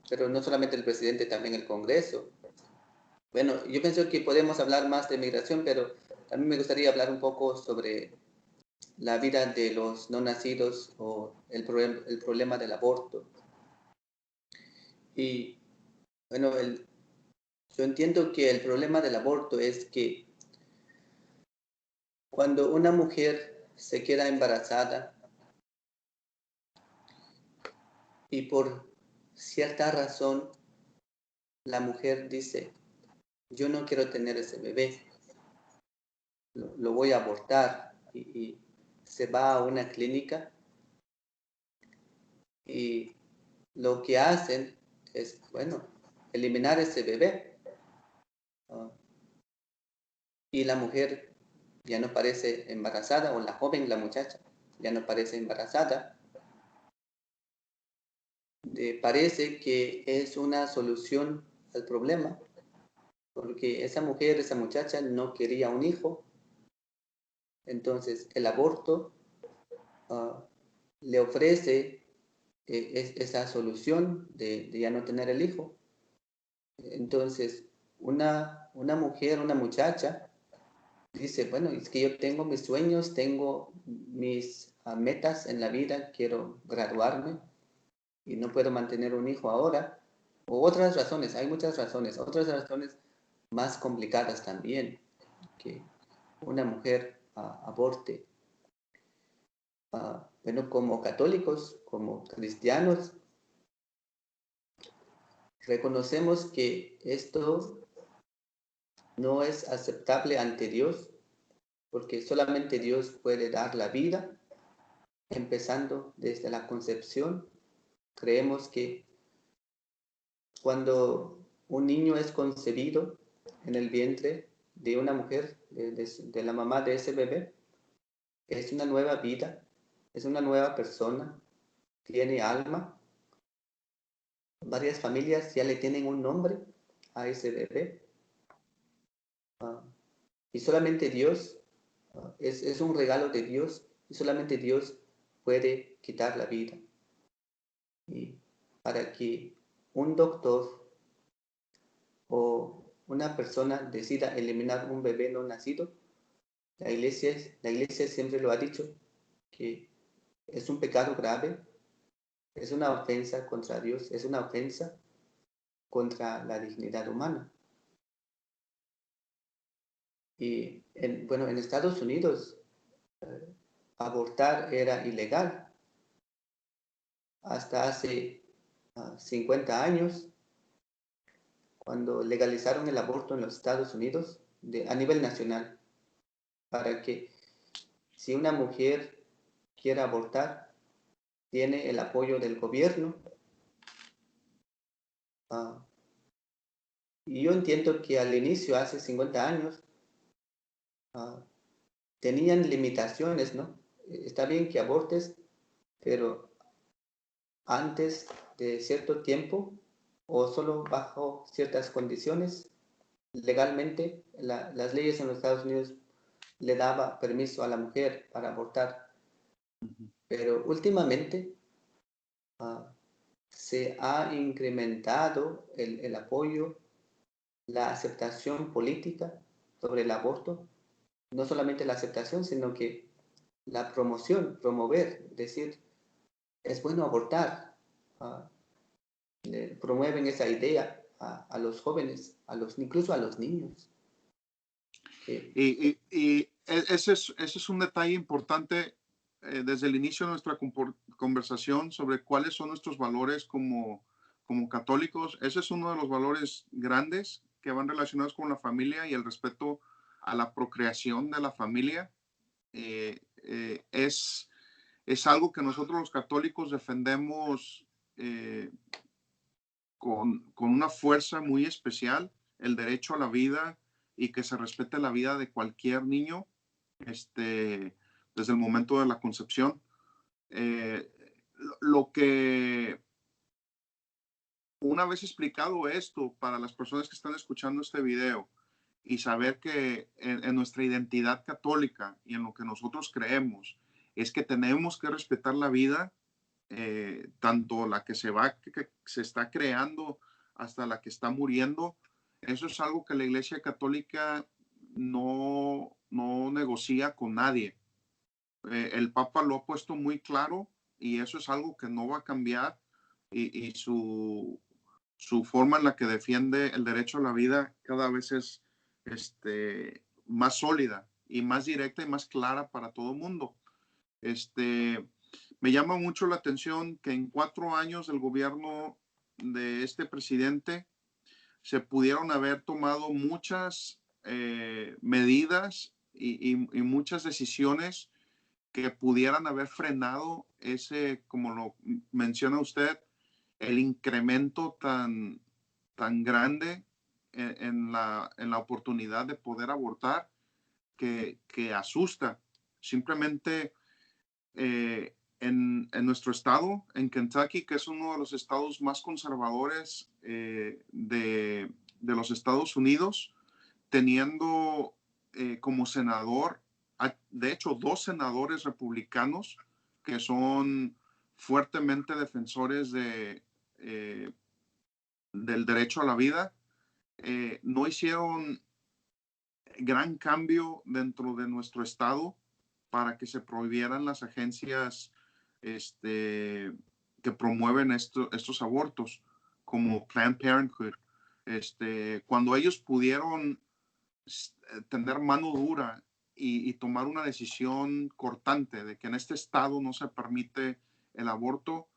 pero no solamente el presidente, también el Congreso. Bueno, yo pienso que podemos hablar más de migración, pero también me gustaría hablar un poco sobre la vida de los no nacidos o el problema del aborto. Y bueno, yo entiendo que el problema del aborto es que cuando una mujer se queda embarazada y por cierta razón la mujer dice, yo no quiero tener ese bebé, lo voy a abortar, y se va a una clínica y lo que hacen es, bueno, eliminar ese bebé. Y la mujer ya no parece embarazada, o la joven, la muchacha, ya no parece embarazada. Parece que es una solución al problema, porque esa mujer, esa muchacha no quería un hijo. Entonces el aborto le ofrece esa solución de ya no tener el hijo. Entonces una mujer, una muchacha, dice, bueno, es que yo tengo mis sueños, tengo mis metas en la vida, quiero graduarme y no puedo mantener un hijo ahora. O otras razones, hay muchas razones, otras razones más complicadas también, que una mujer aborte. Bueno, como católicos, como cristianos, reconocemos que esto no es aceptable ante Dios, porque solamente Dios puede dar la vida, empezando desde la concepción. Creemos que cuando un niño es concebido en el vientre de una mujer, de la mamá de ese bebé, es una nueva vida, es una nueva persona, tiene alma. Varias familias ya le tienen un nombre a ese bebé. Y solamente Dios, es un regalo de Dios, y solamente Dios puede quitar la vida. Y para que un doctor o una persona decida eliminar un bebé no nacido, la iglesia siempre lo ha dicho, que es un pecado grave, es una ofensa contra Dios, es una ofensa contra la dignidad humana. Y en Estados Unidos abortar era ilegal hasta hace 50 años, cuando legalizaron el aborto en los Estados Unidos a nivel nacional, para que si una mujer quiere abortar, tiene el apoyo del gobierno. Y yo entiendo que al inicio, hace 50 años, tenían limitaciones, ¿no? Está bien que abortes, pero antes de cierto tiempo o solo bajo ciertas condiciones. Legalmente, las leyes en los Estados Unidos le daba permiso a la mujer para abortar, pero últimamente se ha incrementado el apoyo, la aceptación política sobre el aborto. No solamente la aceptación, sino que la promoción, promover, decir, es bueno abortar. Promueven esa idea a los jóvenes, incluso a los niños. Y ese es un detalle importante desde el inicio de nuestra conversación sobre cuáles son nuestros valores como católicos. Ese es uno de los valores grandes que van relacionados con la familia y el respeto a la procreación de la familia. Es algo que nosotros los católicos defendemos con una fuerza muy especial el derecho a la vida y que se respete la vida de cualquier niño desde el momento de la concepción. Lo que una vez explicado esto para las personas que están escuchando este video y saber que en nuestra identidad católica y en lo que nosotros creemos es que tenemos que respetar la vida, tanto la que se está creando hasta la que está muriendo. Eso es algo que la Iglesia Católica no negocia con nadie. El Papa lo ha puesto muy claro y eso es algo que no va a cambiar y su forma en la que defiende el derecho a la vida cada vez es más sólida y más directa y más clara para todo el mundo. Me llama mucho la atención que en 4 años del gobierno de este presidente se pudieron haber tomado muchas medidas y muchas decisiones que pudieran haber frenado ese, como lo menciona usted, el incremento tan grande en la oportunidad de poder abortar que asusta. Simplemente en nuestro estado, en Kentucky, que es uno de los estados más conservadores de los Estados Unidos, teniendo como senador, de hecho, 2 senadores republicanos que son fuertemente defensores del derecho a la vida, no hicieron gran cambio dentro de nuestro estado para que se prohibieran las agencias que promueven estos abortos, como Planned Parenthood. Cuando ellos pudieron tener mano dura y tomar una decisión cortante de que en este estado no se permite el aborto,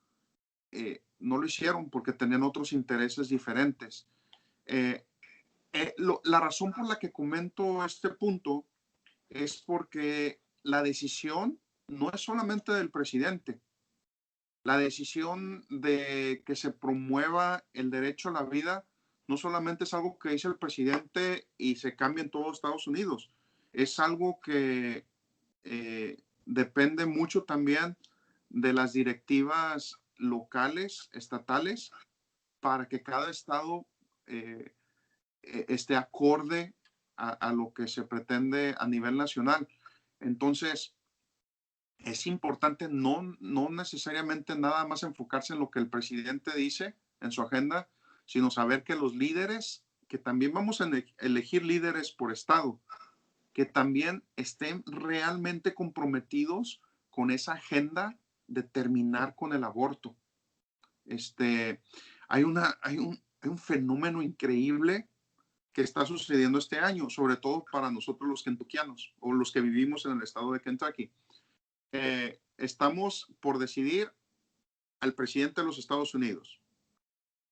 no lo hicieron porque tenían otros intereses diferentes. La razón por la que comento este punto es porque la decisión no es solamente del presidente. La decisión de que se promueva el derecho a la vida no solamente es algo que dice el presidente y se cambia en todos Estados Unidos. Es algo que depende mucho también de las directivas locales, estatales, para que cada estado esté acorde a lo que se pretende a nivel nacional. Entonces, es importante no necesariamente nada más enfocarse en lo que el presidente dice en su agenda, sino saber que los líderes, que también vamos a elegir líderes por estado, que también estén realmente comprometidos con esa agenda de terminar con el aborto. Hay un fenómeno increíble que está sucediendo este año, sobre todo para nosotros los kentuckianos o los que vivimos en el estado de Kentucky. Estamos por decidir al presidente de los Estados Unidos,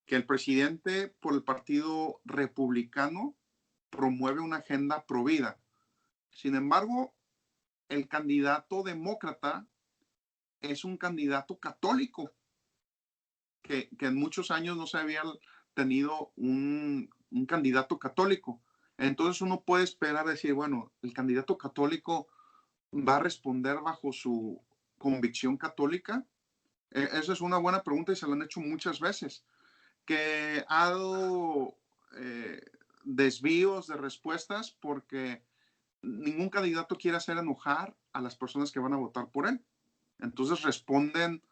que el presidente por el Partido Republicano promueve una agenda pro vida. Sin embargo, el candidato demócrata es un candidato católico, que en muchos años no se había tenido un candidato católico. Entonces uno puede esperar decir, bueno, el candidato católico va a responder bajo su convicción católica. Esa es una buena pregunta y se la han hecho muchas veces. Que ha dado desvíos de respuestas porque ningún candidato quiere hacer enojar a las personas que van a votar por él. Entonces responden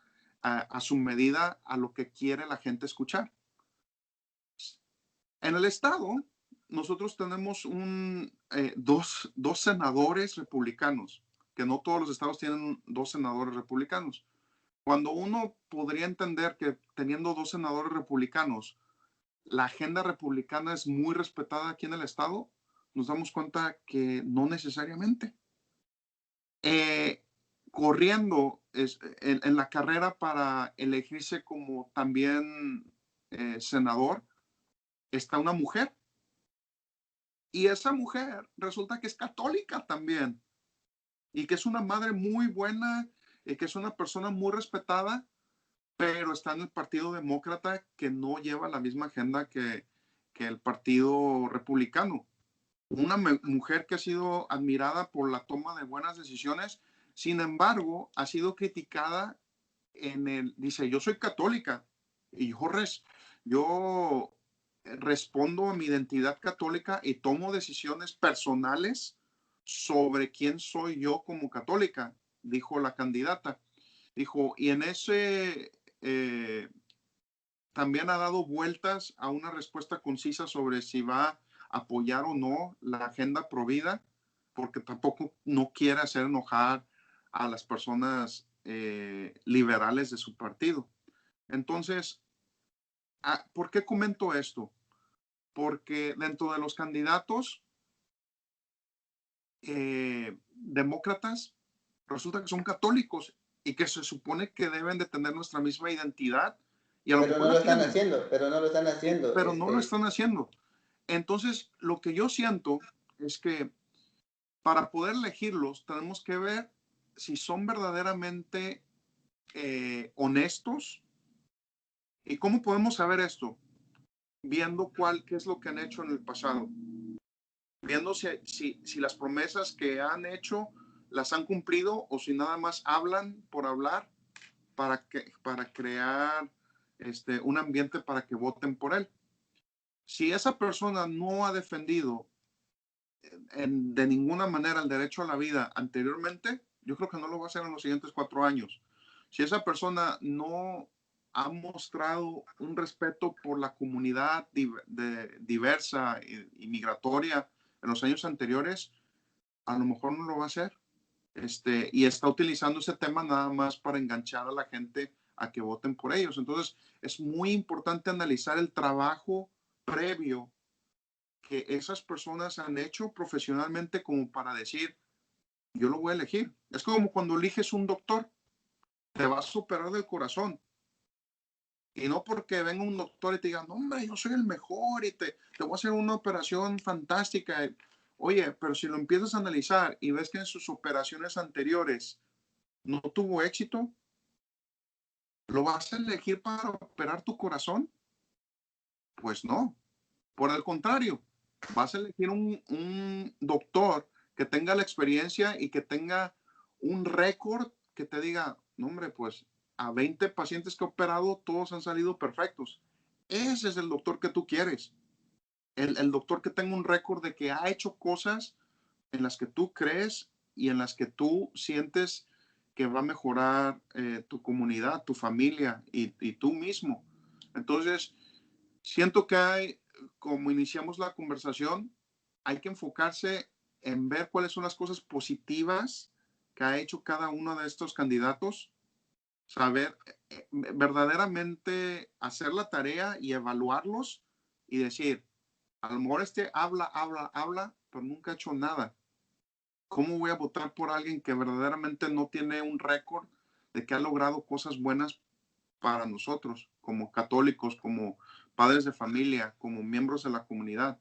a su medida a lo que quiere la gente escuchar. En el estado, nosotros tenemos dos senadores republicanos, que no todos los estados tienen 2 senadores republicanos. Cuando uno podría entender que teniendo 2 senadores republicanos, la agenda republicana es muy respetada aquí en el estado, nos damos cuenta que no necesariamente. Corriendo en la carrera para elegirse como también senador, está una mujer. Y esa mujer resulta que es católica también. Y que es una madre muy buena, y que es una persona muy respetada. pero está en el Partido Demócrata, que no lleva la misma agenda que el Partido Republicano. Una mujer que ha sido admirada por la toma de buenas decisiones, sin embargo, ha sido criticada dice, yo soy católica y yo respondo a mi identidad católica y tomo decisiones personales sobre quién soy yo como católica, dijo la candidata. Dijo, y en ese también ha dado vueltas a una respuesta concisa sobre si va a apoyar o no la agenda provida, porque tampoco no quiere hacer enojar a las personas liberales de su partido. Entonces, ¿por qué comento esto? Porque dentro de los candidatos demócratas, resulta que son católicos y que se supone que deben de tener nuestra misma identidad y a lo Pero mejor no la lo están tienen, haciendo, pero no lo están haciendo. pero no lo están haciendo. Entonces, lo que yo siento es que para poder elegirlos tenemos que ver si son verdaderamente honestos. ¿Y cómo podemos saber esto? Viendo qué es lo que han hecho en el pasado. Viendo si las promesas que han hecho las han cumplido o si nada más hablan por hablar para crear un ambiente para que voten por él. Si esa persona no ha defendido de ninguna manera el derecho a la vida anteriormente, yo creo que no lo va a hacer en los siguientes 4 años. Si esa persona no ha mostrado un respeto por la comunidad diversa y migratoria en los años anteriores, a lo mejor no lo va a hacer. Y está utilizando ese tema nada más para enganchar a la gente a que voten por ellos. Entonces, es muy importante analizar el trabajo previo que esas personas han hecho profesionalmente como para decir, yo lo voy a elegir. Es como cuando eliges un doctor, te vas a operar del corazón. Y no porque venga un doctor y te diga, no, hombre, yo soy el mejor y te voy a hacer una operación fantástica. Oye, pero si lo empiezas a analizar y ves que en sus operaciones anteriores no tuvo éxito, ¿lo vas a elegir para operar tu corazón? Pues no. Por el contrario, vas a elegir un doctor que tenga la experiencia y que tenga un récord que te diga, no, hombre, pues a 20 pacientes que he operado, todos han salido perfectos. Ese es el doctor que tú quieres. El doctor que tenga un récord de que ha hecho cosas en las que tú crees y en las que tú sientes que va a mejorar tu comunidad, tu familia y tú mismo. Entonces, siento que como iniciamos la conversación, hay que enfocarse en ver cuáles son las cosas positivas que ha hecho cada uno de estos candidatos, saber verdaderamente hacer la tarea y evaluarlos y decir, a lo mejor habla, pero nunca ha hecho nada. ¿Cómo voy a votar por alguien que verdaderamente no tiene un récord de que ha logrado cosas buenas para nosotros, como católicos, como padres de familia, como miembros de la comunidad?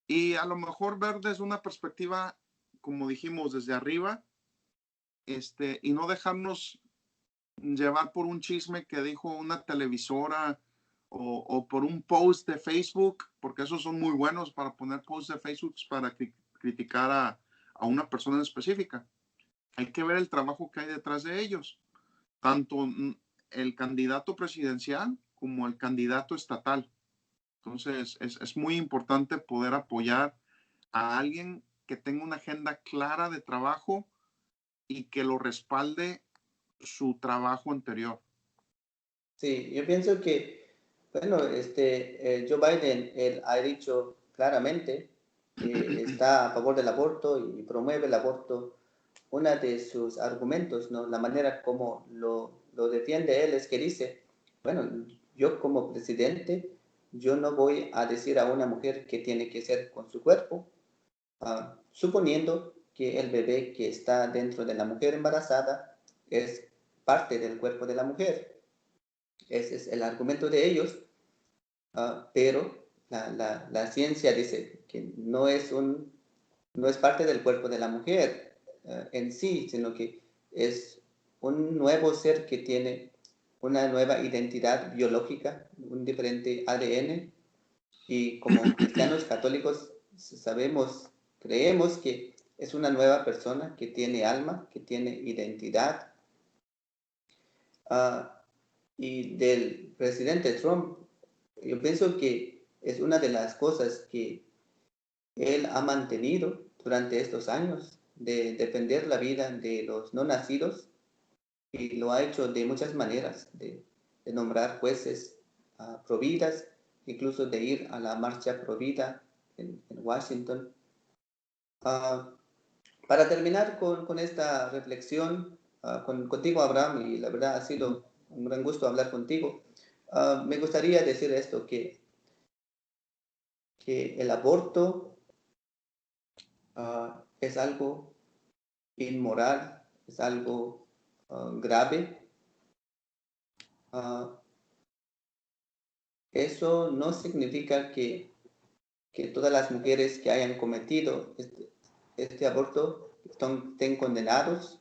Y a lo mejor ver desde una perspectiva, como dijimos, desde arriba, y no dejarnos llevar por un chisme que dijo una televisora o por un post de Facebook, porque esos son muy buenos para poner posts de Facebook para criticar a una persona en específica. Hay que ver el trabajo que hay detrás de ellos, tanto el candidato presidencial como el candidato estatal. Entonces, es muy importante poder apoyar a alguien que tenga una agenda clara de trabajo y que lo respalde su trabajo anterior. Sí, yo pienso que, bueno, Joe Biden, él ha dicho claramente que está a favor del aborto y promueve el aborto. Una de sus argumentos, ¿no? La manera como lo defiende él es que dice, bueno, yo como presidente, yo no voy a decir a una mujer qué tiene que hacer con su cuerpo, suponiendo que el bebé que está dentro de la mujer embarazada es parte del cuerpo de la mujer. Ese es el argumento de ellos, pero la ciencia dice que no es parte del cuerpo de la mujer en sí, sino que es un nuevo ser que tiene una nueva identidad biológica, un diferente ADN. Y como cristianos católicos sabemos, creemos que es una nueva persona que tiene alma, que tiene identidad. Y del presidente Trump, yo pienso que es una de las cosas que él ha mantenido durante estos años, de defender la vida de los no nacidos, y lo ha hecho de muchas maneras, de nombrar jueces pro vidas, incluso de ir a la marcha pro vida en Washington. Para terminar con esta reflexión, contigo, Abraham, y la verdad ha sido un gran gusto hablar contigo, me gustaría decir esto, que el aborto es algo inmoral, es algo grave. Eso no significa que todas las mujeres que hayan cometido este aborto estén condenados.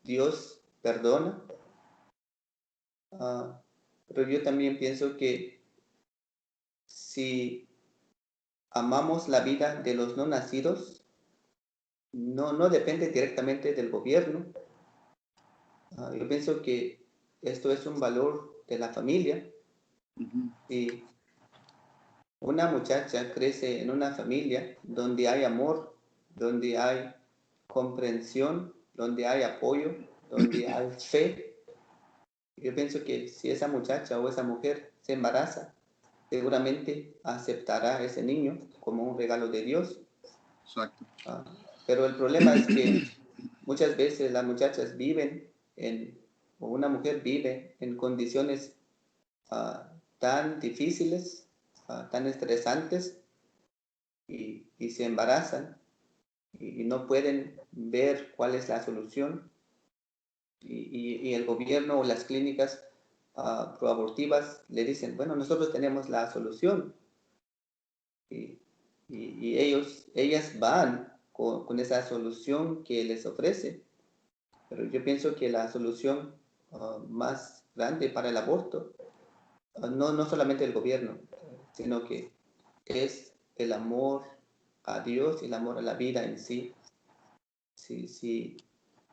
Dios perdona. Pero yo también pienso que si amamos la vida de los no nacidos, no depende directamente del gobierno. Yo pienso que esto es un valor de la familia. Si una muchacha crece en una familia donde hay amor, donde hay comprensión, donde hay apoyo, donde hay fe, yo pienso que si esa muchacha o esa mujer se embaraza, seguramente aceptará a ese niño como un regalo de Dios. Exacto. Pero el problema es que muchas veces las muchachas o una mujer vive en condiciones tan difíciles, tan estresantes, y se embarazan y no pueden ver cuál es la solución. Y el gobierno o las clínicas proabortivas le dicen, bueno, nosotros tenemos la solución. Y ellas van con esa solución que les ofrece. Pero yo pienso que la solución más grande para el aborto, no solamente el gobierno, sino que es el amor a Dios y el amor a la vida en sí. Si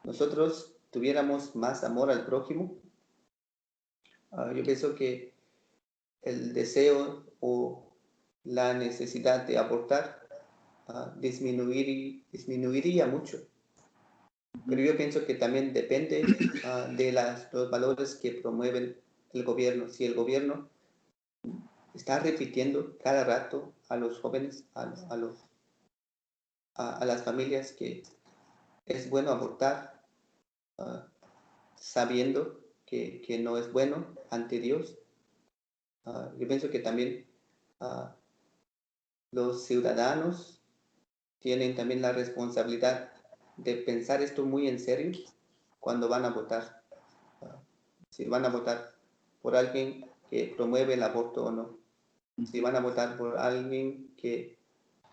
nosotros tuviéramos más amor al prójimo, yo pienso que el deseo o la necesidad de abortar disminuiría mucho. Pero yo pienso que también depende de los valores que promueven el gobierno. Si el gobierno está repitiendo cada rato a los jóvenes, a las familias, que es bueno abortar, sabiendo que no es bueno ante Dios, yo pienso que también los ciudadanos tienen también la responsabilidad de pensar esto muy en serio cuando van a votar. Si van a votar por alguien que promueve el aborto o no. Si van a votar por alguien que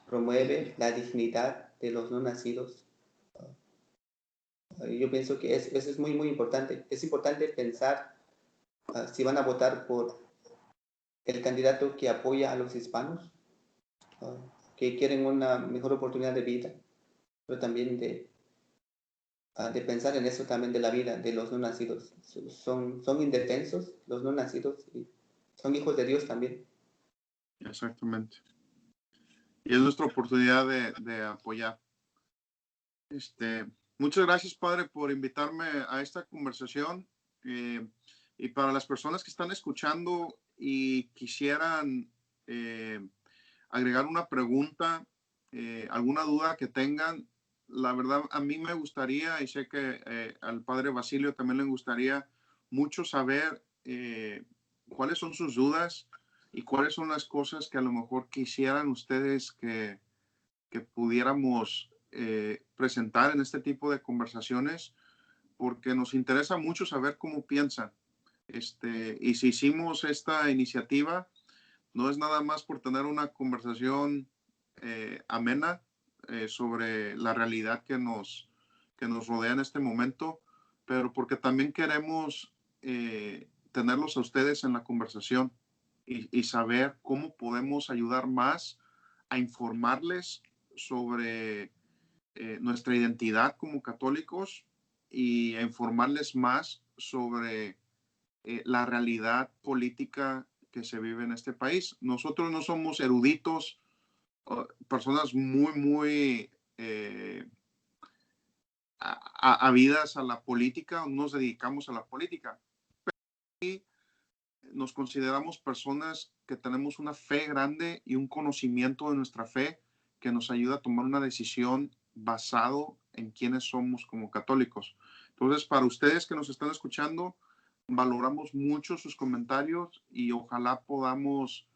promueve la dignidad de los no nacidos. Yo pienso que eso es muy, muy importante. Es importante pensar si van a votar por el candidato que apoya a los hispanos, que quieren una mejor oportunidad de vida, pero también de pensar en eso también de la vida de los no nacidos. Son indefensos los no nacidos y son hijos de Dios también. Exactamente. Y es nuestra oportunidad de apoyar. Muchas gracias, Padre, por invitarme a esta conversación. Y para las personas que están escuchando y quisieran agregar una pregunta, alguna duda que tengan, la verdad a mí me gustaría, y sé que al Padre Basilio también le gustaría mucho saber cuáles son sus dudas y cuáles son las cosas que a lo mejor quisieran ustedes que pudiéramos presentar en este tipo de conversaciones, porque nos interesa mucho saber cómo piensan. Y si hicimos esta iniciativa, no es nada más por tener una conversación amena sobre la realidad que nos rodea en este momento, pero porque también queremos tenerlos a ustedes en la conversación y saber cómo podemos ayudar más a informarles sobre nuestra identidad como católicos y a informarles más sobre la realidad política que se vive en este país. Nosotros no somos eruditos, personas muy habidas a la política, no nos dedicamos a la política. Y nos consideramos personas que tenemos una fe grande y un conocimiento de nuestra fe que nos ayuda a tomar una decisión basado en quiénes somos como católicos. Entonces, para ustedes que nos están escuchando, valoramos mucho sus comentarios y ojalá podamos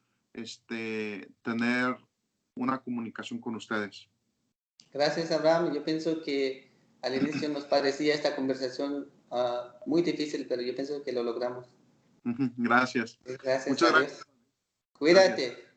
tener una comunicación con ustedes. Gracias, Abraham. Yo pienso que al inicio nos parecía esta conversación muy difícil, pero yo pienso que lo logramos. Gracias. Gracias Muchas a Dios. gracias. Cuídate. Gracias.